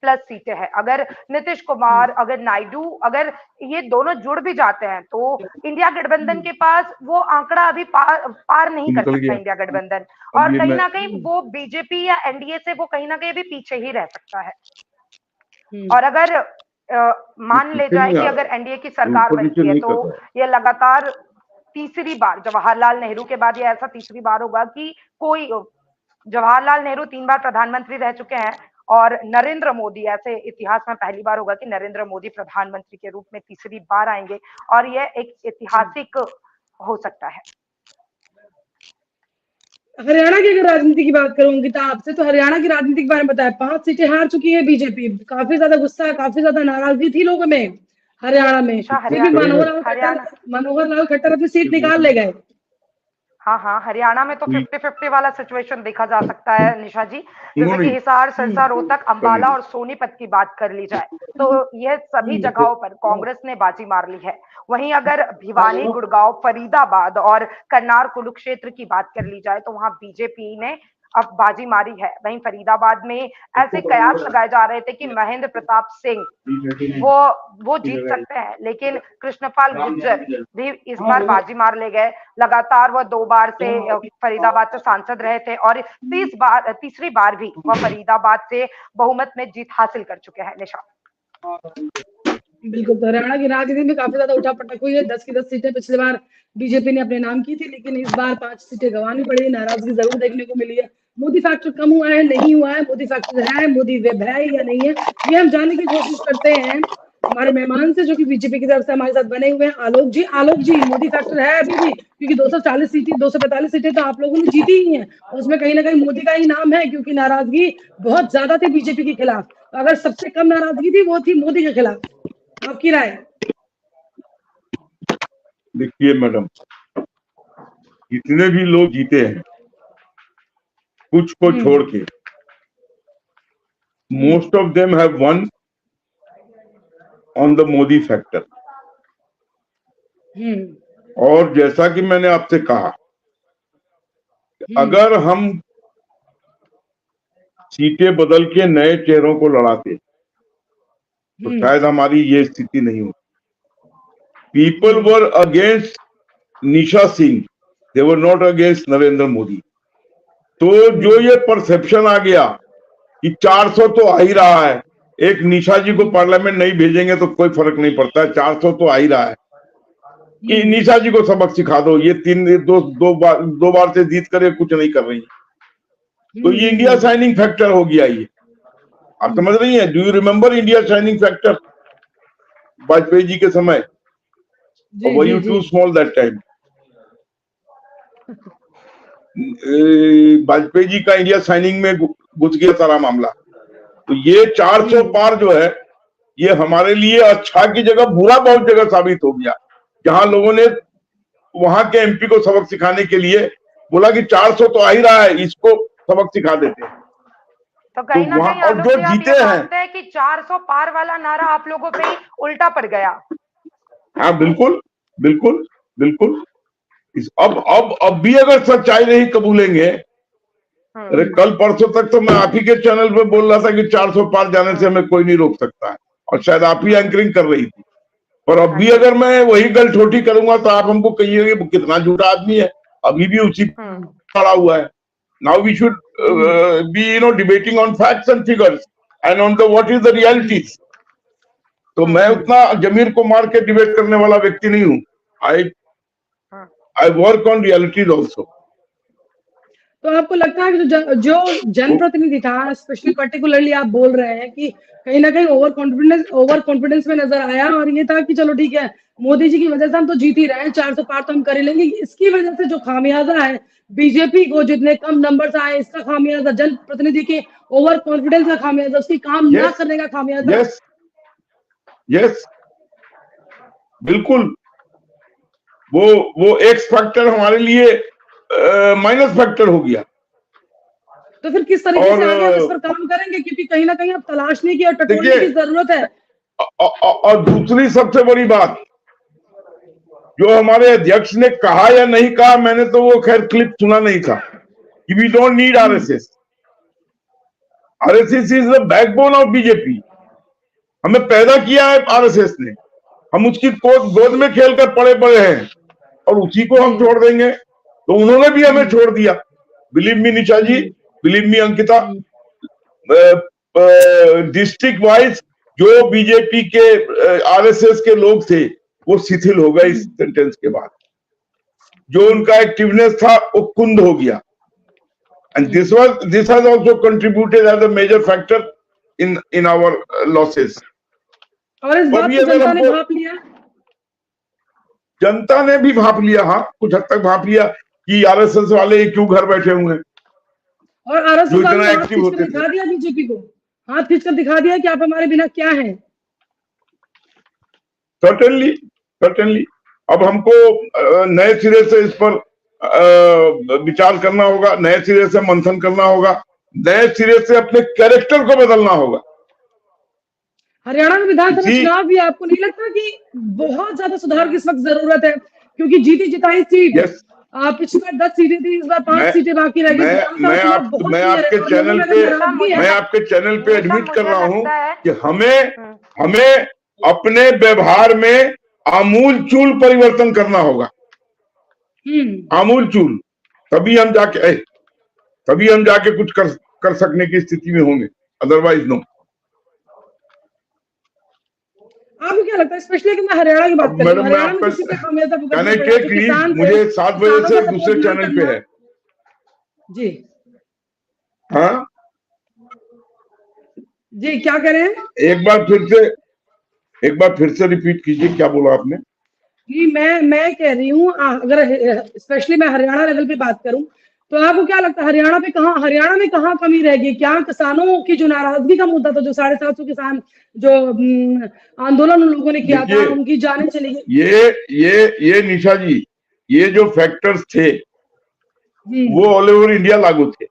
Speaker 3: प्लस सीटें हैं। अगर नीतीश कुमार, अगर नायडू, अगर ये दोनों जुड़ भी जाते हैं तो इंडिया गठबंधन के पास वो आंकड़ा अभी पार नहीं कर सकता इंडिया गठबंधन, और कहीं ना कहीं वो बीजेपी या एनडीए से वो कहीं ना कहीं भी पीछे ही रह सकता है। और अगर मान ले जाए कि अगर एनडीए की सरकार बनती है तो ये लगातार तीसरी बार, जवाहरलाल नेहरू के बाद ये ऐसा तीसरी बार होगा कि कोई, जवाहरलाल नेहरू 3 बार प्रधानमंत्री रह चुके हैं और नरेंद्र मोदी, ऐसे इतिहास में पहली बार होगा कि नरेंद्र मोदी प्रधानमंत्री के रूप में तीसरी बार आएंगे, और यह एक ऐतिहासिक हो सकता है।
Speaker 1: हरियाणा की अगर राजनीति की बात करूंगी तो आपसे, तो हरियाणा की राजनीति के बारे में बताया, 5 सीटें हार चुकी है बीजेपी। काफी ज्यादा गुस्सा, काफी ज्यादा नाराजगी थी लोगों में हरियाणा में, क्योंकि मनोहर लाल खट्टर अपनी सीट निकाल ले गए।
Speaker 3: हाँ, हरियाणा में तो 50-50 वाला सिचुएशन देखा जा सकता है निशा जी। जैसे कि हिसार, सिरसा, रोहतक, अंबाला और सोनीपत की बात कर ली जाए तो यह सभी जगहों पर कांग्रेस ने बाजी मार ली है। वहीं अगर भिवानी, गुड़गांव, फरीदाबाद और करनाल कुरुक्षेत्र की बात कर ली जाए तो वहां बीजेपी ने अब बाजी मारी है। वहीं फरीदाबाद में ऐसे कयास लगाए जा रहे थे कि महेंद्र प्रताप सिंह वो जीत सकते हैं, लेकिन कृष्णपाल गुर्जर भी इस बार बाजी मार ले गए। लगातार वह 2 बार से फरीदाबाद से सांसद रहे थे और तीसरी बार भी वह फरीदाबाद से बहुमत में जीत हासिल कर चुके हैं। निशा,
Speaker 1: बिल्कुल, तो हरियाणा की राजनीति में काफी ज्यादा उठापटक हुई है। 10 की 10 सीटें पिछली बार बीजेपी ने अपने नाम की थी, लेकिन इस बार 5 सीटें गंवानी पड़ी। नाराजगी जरूर देखने को मिली है। मोदी फैक्टर कम हुआ है, नहीं हुआ है, मोदी फैक्टर है, मोदी वेब है या नहीं है, ये हम जानने की कोशिश करते हैं हमारे मेहमान से, जो कि बीजेपी की तरफ से हमारे साथ बने हुए हैं, आलोक जी मोदी फैक्टर है अभी भी? क्योंकि 240 सीटें, 245 सीटें तो आप लोगों ने जीती ही हैं, उसमें कहीं ना कहीं मोदी का ही नाम है, क्योंकि नाराजगी बहुत ज्यादा थी बीजेपी के खिलाफ। अगर सबसे कम नाराजगी थी वो थी मोदी के खिलाफ। आपकी राय?
Speaker 2: देखिए मैडम, जितने भी लोग जीते हैं कुछ को छोड़ के, most of them have one on the Modi factor. और जैसा कि मैंने आपसे कहा, अगर हम सीटें बदल के नए चेहरों को लड़ाते तो शायद हमारी ये स्थिति नहीं होती। People were against Nisha Singh, they were not against Narendra Modi. तो जो ये परसेप्शन आ गया कि 400 तो आ ही रहा है, एक निशा जी को पार्लियामेंट नहीं भेजेंगे तो कोई फर्क नहीं पड़ता है, 400 तो आ ही रहा है, कि निशा जी को सबक सिखा दो, ये दो बार से जीत कर कुछ नहीं कर रही। तो ये इंडिया शाइनिंग फैक्टर हो गया। ये आप समझ रही हैं? Do you remember India shining factor Vajpayee ji के समय? Were you too small that time? Vajpayee ji का इंडिया शाइनिंग में घुस गया सारा मामला। तो ये 400 पार जो है, ये हमारे लिए अच्छा की जगह बुरा बहुत जगह साबित हो गया, जहां लोगों ने वहां के एमपी को सबक सिखाने के लिए बोला कि 400 तो आ ही रहा है, इसको सबक सिखा देते हैं।
Speaker 3: तो कहीं ना कहीं
Speaker 2: और जो जीते
Speaker 3: हैं कि 400 पार वाला नारा आप लोगों पे ही उल्टा पड़ गया।
Speaker 2: हाँ बिल्कुल बिल्कुल बिल्कुल। अब भी अगर सच्चाई नहीं कबूलेंगे, अरे कल परसों तक तो मैं आप ही के चैनल पे बोल रहा था कि 400 पार जाने से हमें कोई नहीं रोक सकता है, और शायद आप ही एंकरिंग कर रही थी। पर अब भी अगर मैं वही गलठोटी करूंगा तो आप हमको कहिएगा कितना झूठा आदमी है, अभी भी उसी खड़ा हुआ है। Now we should be, debating on facts and figures and on what is the realities. तो मैं उतना जमीर को मार के डिबेट करने वाला व्यक्ति नहीं हूँ। I work on realities also.
Speaker 1: तो आपको लगता है कि जो जनप्रतिनिधि था, स्पेशली पर्टिकुलरली आप बोल रहे हैं कि कहीं ना कहीं ओवर कॉन्फिडेंस में नजर आया, और ये था कि चलो ठीक है, मोदी जी की वजह से हम तो जीत ही रहे हैं, 400 पार तो हम कर ही लेंगे, इसकी वजह से जो खामियाजा है बीजेपी को, जितने कम नंबर आए, इसका खामियाजा, जनप्रतिनिधि के ओवर कॉन्फिडेंस का खामियाजा, उसकी काम ना करने का खामियाजा।
Speaker 2: यस, बिल्कुल। वो एक्स फैक्टर हमारे लिए माइनस फैक्टर हो गया।
Speaker 1: तो फिर किस तरीके से आगे इस पर काम करेंगे, क्योंकि कहीं ना कहीं अब तलाशने की और टटोलने की जरूरत है।
Speaker 2: और दूसरी सबसे बड़ी बात, जो हमारे अध्यक्ष ने कहा या नहीं कहा, मैंने तो वो खैर क्लिप सुना नहीं था, कि we don't need RSS. RSS is the backbone of BJP. हमें पैदा किया है आरएसएस ने, हम उसकी गोद में खेलकर पड़े पड़े हैं, और उसी को हम छोड़ देंगे? तो उन्होंने भी हमें छोड़ दिया। Believe me Nisha ji, believe me Ankita, district wise जो बीजेपी के आरएसएस के लोग थे वो शिथिल हो गए इस सेंटेंस के बाद। जो उनका एक्टिवनेस था वो कुंद हो गया। And this has also contributed as a major factor in our losses.
Speaker 1: और इस बात को जनता ने भाप लिया।
Speaker 2: जनता ने भी भाप लिया, हाँ, कुछ हद तक भाप लिया कि आरएसएस वाले क्यों घर बैठे हुए हैं।
Speaker 1: और आरएसएस
Speaker 2: जो इतना
Speaker 1: वाले
Speaker 2: एक्टिव होते थे,
Speaker 1: दिखा दिया बीजेपी को, हाथ खींचकर दिखा दिया कि आप हमारे बिना क्या हैं।
Speaker 2: सर्टेनली अब हमको नए सिरे से इस पर विचार करना होगा, नए सिरे से मंथन करना होगा, नए सिरे से अपने कैरेक्टर को बदलना होगा।
Speaker 1: हरियाणा में विधानसभा चुनाव भी आपको नहीं लगता कि बहुत ज्यादा सुधार की इस वक्त जरूरत है, क्योंकि जीती जिताई सीट, पिछली बार 10 सीटें थी, इस बार 5 सीटें बाकी रह गई। मैं
Speaker 2: आपके चैनल पे एडमिट कर रहा हूँ कि हमें अपने व्यवहार में आमूलचूल परिवर्तन करना होगा, आमूलचूल। तभी हम जाके कुछ कर सकने की स्थिति में होंगे, अदरवाइज नो।
Speaker 1: आपको क्या लगता है, स्पेशली कि मैं हरियाणा की बात कर रहा हूं, हरियाणा में किसी पे खामियाजा भुगतना पड़ा है, किसान
Speaker 2: मुझे 7 बजे से दूसरे चैनल पे है
Speaker 1: जी।
Speaker 2: हाँ
Speaker 1: जी, क्या कह रहे हैं?
Speaker 2: एक बार फिर से रिपीट कीजिए, क्या बोला आपने?
Speaker 1: जी, मैं कह रही हूँ, अगर स्पेशली मैं हरियाणा लेवल पे बात करूं, तो आपको क्या लगता है हरियाणा में कहाँ कमी रहेगी? क्या किसानों की जो नाराजगी का मुद्दा था, जो 750 किसान जो आंदोलन उन लोगों ने किया था, उनकी जानें चली गई।
Speaker 2: ये निशा जी, ये जो फैक्टर्स थे वो ऑल ओवर इंडिया लागू थे,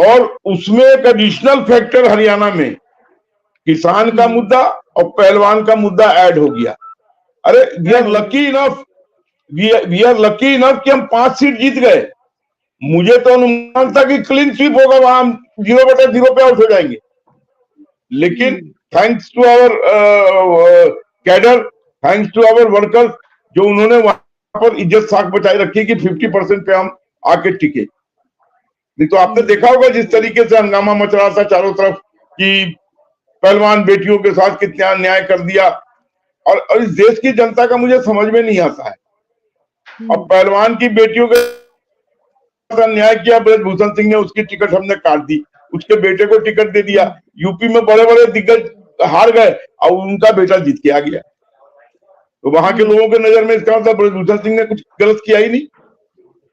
Speaker 2: और उसमें एक एडिशनल फैक्टर हरियाणा में किसान का मुद्दा और पहलवान का मुद्दा ऐड हो गया। अरे वी आर लकी इनफ कि हम 5 सीट जीत गए। मुझे तो अनुमान था कि क्लीन स्वीप होगा, वहां हम 0/0 पे आउट हो जाएंगे, लेकिन thanks to our cadre, thanks to our workers, जो उन्होंने वहां पर इज्जत साख बचाई रखी कि 50% पे हम आके टिके। नहीं तो आपने देखा होगा जिस तरीके से हंगामा मच रहा था चारों तरफ कि पहलवान बेटियों के साथ कितना अन्याय कर दिया, और इस देश की जनता का मुझे समझ में नहीं आता है। अब पहलवान की बेटियों के साथ अन्याय किया, ब्रजभूषण सिंह ने, उसकी टिकट हमने काट दी, उसके बेटे को टिकट दे दिया। यूपी में बड़े बड़े दिग्गज हार गए और उनका बेटा जीत के आ गया। तो वहां के लोगों के नजर में इसका मतलब ब्रजभूषण सिंह ने कुछ गलत किया ही नहीं।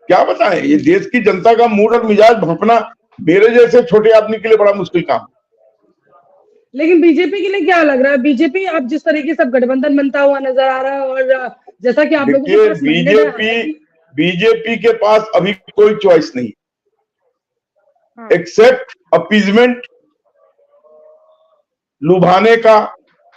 Speaker 2: क्या बताएं, ये देश की जनता का मूड और मिजाज भांपना मेरे जैसे छोटे आदमी के लिए बड़ा मुश्किल काम।
Speaker 1: लेकिन बीजेपी के लिए क्या लग रहा है? बीजेपी अब जिस तरीके से गठबंधन बनता हुआ नजर आ रहा है, और जैसा कि आप लोगों के पास
Speaker 2: बीजेपी के पास अभी कोई चॉइस नहीं एक्सेप्ट अपीजमेंट, लुभाने का,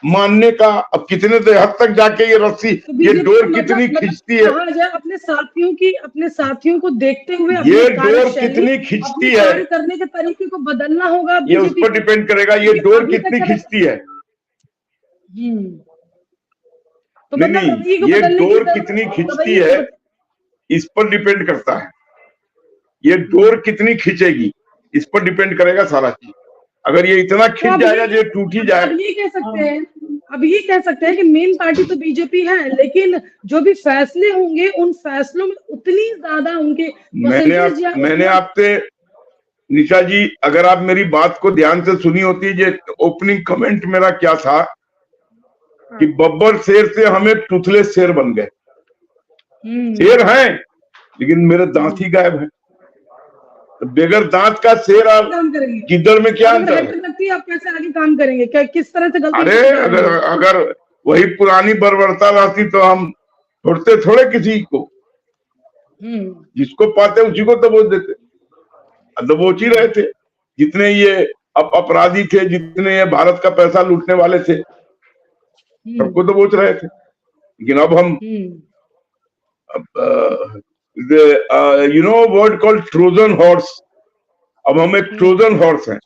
Speaker 2: मानने का। अब कितने हद तक जाके ये रस्सी, ये डोर कितनी खिंचती है,
Speaker 1: अपने साथियों को देखते हुए
Speaker 2: ये डोर कितनी खिंचती है,
Speaker 1: करने के तरीके को बदलना होगा।
Speaker 2: ये उस पर डिपेंड करेगा, ये डोर कितनी खिंचती है।
Speaker 1: तो
Speaker 2: नहीं, ये डोर कितनी खिंचती है इस पर डिपेंड करता है। ये डोर कितनी खिंचेगी इस पर डिपेंड करेगा सारा चीज। अगर ये इतना
Speaker 1: तो
Speaker 2: खिंच जाएगा ये टूट ही जाए।
Speaker 1: अब ये कह सकते हैं, अब ये कह सकते हैं कि मेन पार्टी तो बीजेपी है, लेकिन जो भी फैसले होंगे उन फैसलों में उतनी ज्यादा उनके परसेंटेज या
Speaker 2: मैंने आपसे निशा जी, अगर आप मेरी बात को ध्यान से सुनी होती, ये ओपनिंग कमेंट मेरा क्या था कि बब्बर शेर से हमें टूथलेस शेर बन गए। शेर हैं लेकिन मेरे दांत ही गायब है। तो बगैर दांत का शेर और
Speaker 1: काम करेंगे,
Speaker 2: गिद्दड़ में क्या अंतर है?
Speaker 1: लगती है आप कैसे आगे काम करेंगे, क्या किस तरह से गलती?
Speaker 2: अरे अगर वही पुरानी बर्बरता रहती तो हम छोड़ते थोड़े किसी को, जिसको पाते उसी को दबोच देते, दबोच ही रहे थे। जितने ये अपराधी थे, जितने ये भारत का पैसा लूटने वाले थे, सबको दबोच रहे थे। लेकिन अब हम you know word called Trojan horse, अब हम एक ट्रोजन हॉर्स हैं।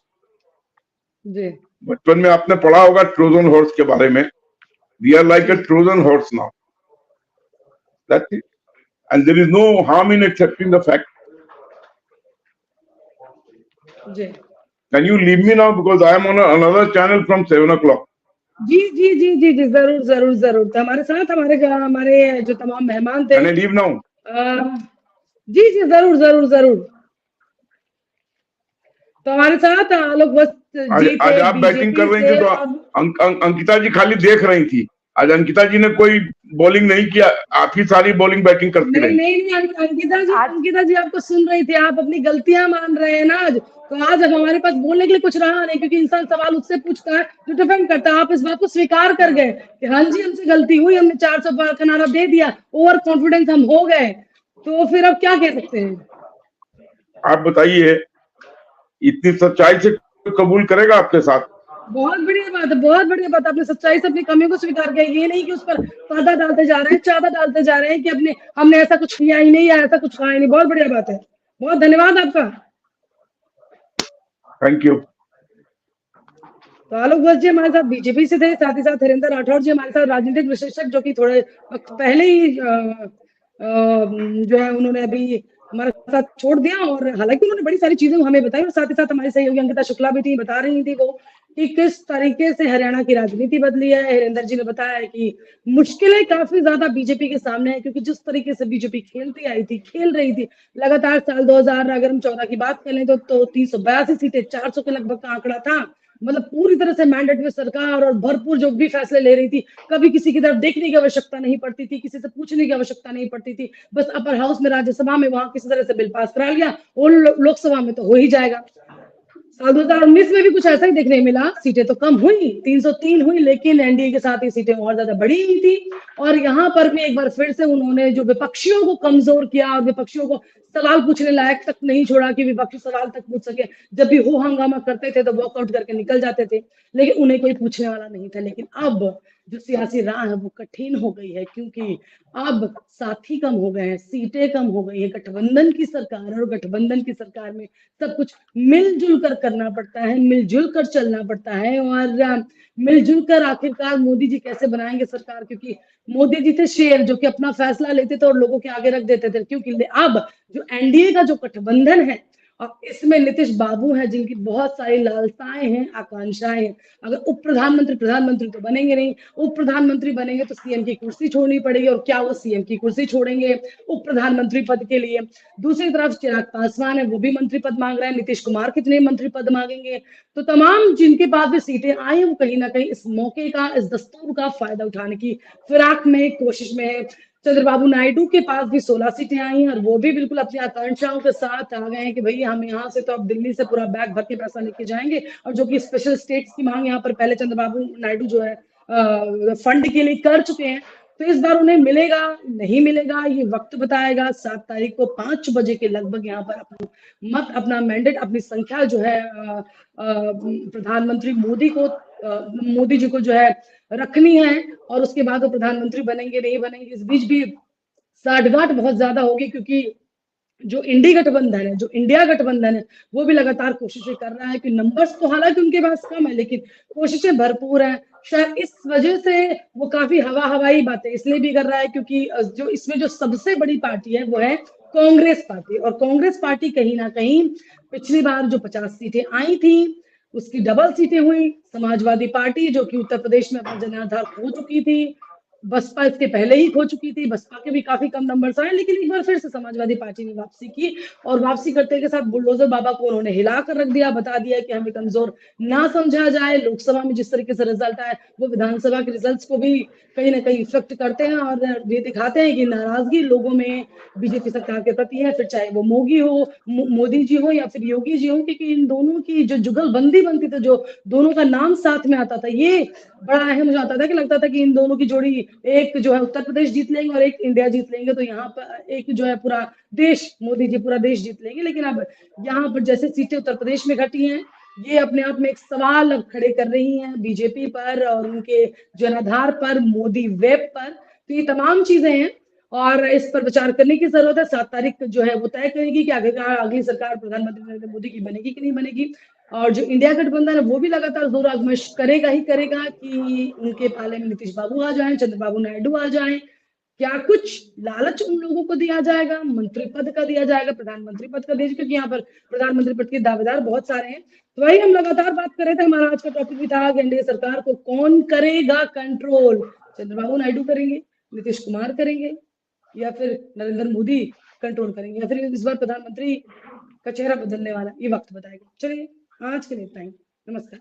Speaker 2: बचपन में आपने पढ़ा होगा ट्रोजन हॉर्स के बारे में। We are like a Trojan horse now, that's it, and there is no harm in accepting the fact. Can you leave me now because I am on another channel from 7 o'clock?
Speaker 1: जी जी जी जी जी जरूर जरूर जरूर। तो हमारे साथ हमारे जो तमाम मेहमान थे।
Speaker 2: Can I leave now?
Speaker 1: जी जी जरूर जरूर जरूर। तो हमारे साथ आलोक वत्स जी थे।
Speaker 2: आज आप बैटिंग कर रही थी तो अंकिता जी खाली देख रही थी। आज अंकिता जी ने कोई बॉलिंग नहीं किया, आप ही सारी बॉलिंग बैटिंग करती रही।
Speaker 1: नहीं अंकिता जी आपको सुन रही थी, आप अपनी गलतियां मान रहे हैं ना आज। तो आज हमारे पास बोलने के लिए कुछ रहा नहीं, क्योंकि इंसान सवाल उससे पूछता है जो डिफेंड करता है। आप इस बात को स्वीकार कर गए कि हाँ जी हमसे गलती हुई, हमने 400 पार का नारा दे दिया, ओवर कॉन्फिडेंस हम हो गए। तो फिर अब क्या कह सकते हैं?
Speaker 2: आप बताइए, इतनी सच्चाई से कबूल करेगा आपके साथ?
Speaker 1: बहुत बढ़िया बात है, बहुत बढ़िया बात। आपने सच्चाई से अपनी कमियों को स्वीकार किया, ये नहीं कि उस पर पर्दा डालते जा रहे हैं, चादर डालते जा रहे हैं कि हमने ऐसा कुछ किया ही नहीं या ऐसा कुछ कहा ही नहीं। बहुत बढ़िया बात है, बहुत धन्यवाद आपका।
Speaker 2: Thank you.
Speaker 1: तो आलोक वत्स जी हमारे साथ बीजेपी से थे, साथ ही साथ हरिंदर राठौर जी हमारे साथ राजनीतिक विशेषज्ञ, जो कि थोड़े वक्त पहले ही जो है उन्होंने अभी हमारे साथ छोड़ दिया। और हालांकि उन्होंने बड़ी सारी चीजें हमें बताई, और साथ ही साथ हमारी सहयोगी अंकिता शुक्ला भी थी, बता रही थी वो कि किस तरीके से हरियाणा की राजनीति बदली है। हरिंदर जी ने बताया है कि मुश्किलें काफी ज्यादा बीजेपी के सामने है, क्योंकि जिस तरीके से बीजेपी खेलती आई थी, खेल रही थी लगातार, साल 2000 अगर हम 14 की बात करें तो 382 सीटें, 400 के लगभग का आंकड़ा था। मतलब पूरी तरह से मैंडेट में सरकार, और भरपूर जो भी फैसले ले रही थी, कभी किसी की तरफ देखने की आवश्यकता नहीं पड़ती थी, किसी से पूछने की आवश्यकता नहीं पड़ती थी। बस अपर हाउस में, राज्यसभा में वहां किसी तरह से बिल पास करा लिया, और लोकसभा में तो हो ही जाएगा। साल 2019 में भी कुछ ऐसा ही देखने मिला। सीटें तो कम हुई, 303 हुई, लेकिन एनडीए के साथ ये सीटें और ज्यादा बढ़ी हुई थी। और यहाँ पर भी एक बार फिर से उन्होंने जो विपक्षियों को कमजोर किया, और विपक्षियों को सवाल पूछने लायक तक नहीं छोड़ा कि विपक्षी सवाल तक पूछ सके। जब भी हो हंगामा करते थे तो वॉकआउट करके निकल जाते थे, लेकिन उन्हें कोई पूछने वाला नहीं था। लेकिन अब जो सियासी राह है वो कठिन हो गई है, क्योंकि अब साथी कम हो गए हैं, सीटें कम हो गई है। गठबंधन की सरकार, और गठबंधन की सरकार में सब कुछ मिलजुल कर करना पड़ता है, मिलजुल कर चलना पड़ता है। और मिलजुल कर आखिरकार मोदी जी कैसे बनाएंगे सरकार, क्योंकि मोदी जी थे शेर जो कि अपना फैसला लेते थे और लोगों के आगे रख देते थे। क्योंकि अब जो एनडीए का जो गठबंधन है, और इसमें नीतीश बाबू है, जिनकी बहुत सारी लालसाएं हैं, आकांक्षाएं हैं। अगर उप प्रधानमंत्री, प्रधानमंत्री तो बनेंगे नहीं, उप प्रधानमंत्री बनेंगे तो सीएम की कुर्सी छोड़नी पड़ेगी। और क्या वो सीएम की कुर्सी छोड़ेंगे उप प्रधानमंत्री पद के लिए? दूसरी तरफ चिराग पासवान है, वो भी मंत्री पद मांग रहे हैं। नीतीश कुमार कितने मंत्री पद मांगेंगे? तो तमाम जिनके पास भी सीटें आई हैं, वो कहीं ना कहीं इस मौके का, इस दस्तूर का फायदा उठाने की फिराक में, कोशिश में है। चंद्रबाबू नायडू के पास भी 16 सीटें आई हैं, और वो भी बिल्कुल अपनी आकांक्षाओं के साथ आ गए हैं कि भैया हम यहाँ से तो अब दिल्ली से पूरा बैग भर के पैसा लेके जाएंगे। और जो कि स्पेशल स्टेट्स की मांग यहाँ पर पहले चंद्रबाबू नायडू जो है फंड के लिए कर चुके हैं। तो इस बार उन्हें मिलेगा नहीं मिलेगा, ये वक्त बताएगा। 7 तारीख को 5 बजे के लगभग यहाँ पर अपना मत, अपना मैंडेट, अपनी संख्या जो है प्रधानमंत्री मोदी जी को जो है रखनी है। और उसके बाद वो प्रधानमंत्री बनेंगे नहीं बनेंगे, इस बीच भी साठगांठ बहुत ज्यादा होगी, क्योंकि जो इंडिया गठबंधन है वो भी लगातार कोशिशें कर रहा है कि नंबर्स तो हालांकि उनके पास कम है, लेकिन कोशिशें भरपूर है। शायद इस वजह से वो काफी हवाई बातें इसलिए भी कर रहा है, क्योंकि जो इसमें जो सबसे बड़ी पार्टी है वो है कांग्रेस पार्टी। और कांग्रेस पार्टी कहीं ना कहीं पिछली बार जो 50 सीटें आई थी उसकी डबल सीटें हुई। समाजवादी पार्टी जो कि उत्तर प्रदेश में अपना जनाधार खो चुकी थी, बसपा इसके पहले ही खो चुकी थी, बसपा के भी काफी कम नंबर्स आए, लेकिन एक बार फिर से समाजवादी पार्टी ने वापसी की और वापसी करते के साथ बुलडोजर बाबा को उन्होंने हिला कर रख दिया, बता दिया कि हमें कमजोर ना समझा जाए। लोकसभा में जिस तरीके से रिजल्ट आए वो विधानसभा के रिजल्ट्स को भी कहीं ना कहीं इफेक्ट करते हैं और ये दिखाते हैं कि नाराजगी लोगों में बीजेपी सरकार के प्रति है, फिर चाहे वो मोदी जी हो या फिर योगी जी हो, क्योंकि इन दोनों की जो जुगलबंदी बनती थी, जो दोनों का नाम साथ में आता था, ये बड़ा अहम हो जाता था कि लगता था कि इन दोनों की जोड़ी, एक जो है उत्तर प्रदेश जीत लेंगे और एक इंडिया जीत लेंगे, तो यहाँ पर एक जो है पूरा देश, मोदी जी पूरा देश जीत लेंगे। लेकिन अब यहाँ पर जैसे सीटें उत्तर प्रदेश में घटी हैं, ये अपने आप में एक सवाल अब खड़े कर रही हैं बीजेपी पर और उनके जनाधार पर, मोदी वेब पर। तो ये तमाम चीजें हैं और इस पर विचार करने की जरूरत है। 7 तारीख जो है वो तय करेगी कि आखिरकार अगली सरकार प्रधानमंत्री नरेंद्र मोदी की बनेगी कि नहीं बनेगी। और जो इंडिया गठबंधन है वो भी लगातार जोर आजमाइश करेगा ही करेगा कि उनके पाले में नीतीश बाबू आ जाएं, चंद्रबाबू नायडू आ जाएं। क्या कुछ लालच उन लोगों को दिया जाएगा, मंत्री पद का दिया जाएगा, प्रधानमंत्री पद का दिया जाएगा, क्योंकि यहाँ पर प्रधानमंत्री पद के दावेदार बहुत सारे हैं। तो वही हम लगातार बात कर रहे थे, हमारा आज का टॉपिक भी था कि एनडीए सरकार को कौन करेगा कंट्रोल। चंद्रबाबू नायडू करेंगे, नीतीश कुमार करेंगे, या फिर नरेंद्र मोदी कंट्रोल करेंगे, या फिर इस बार प्रधानमंत्री का चेहरा बदलने वाला, ये वक्त बताएगा। चलिए आज के लिए इतना ही, नमस्कार।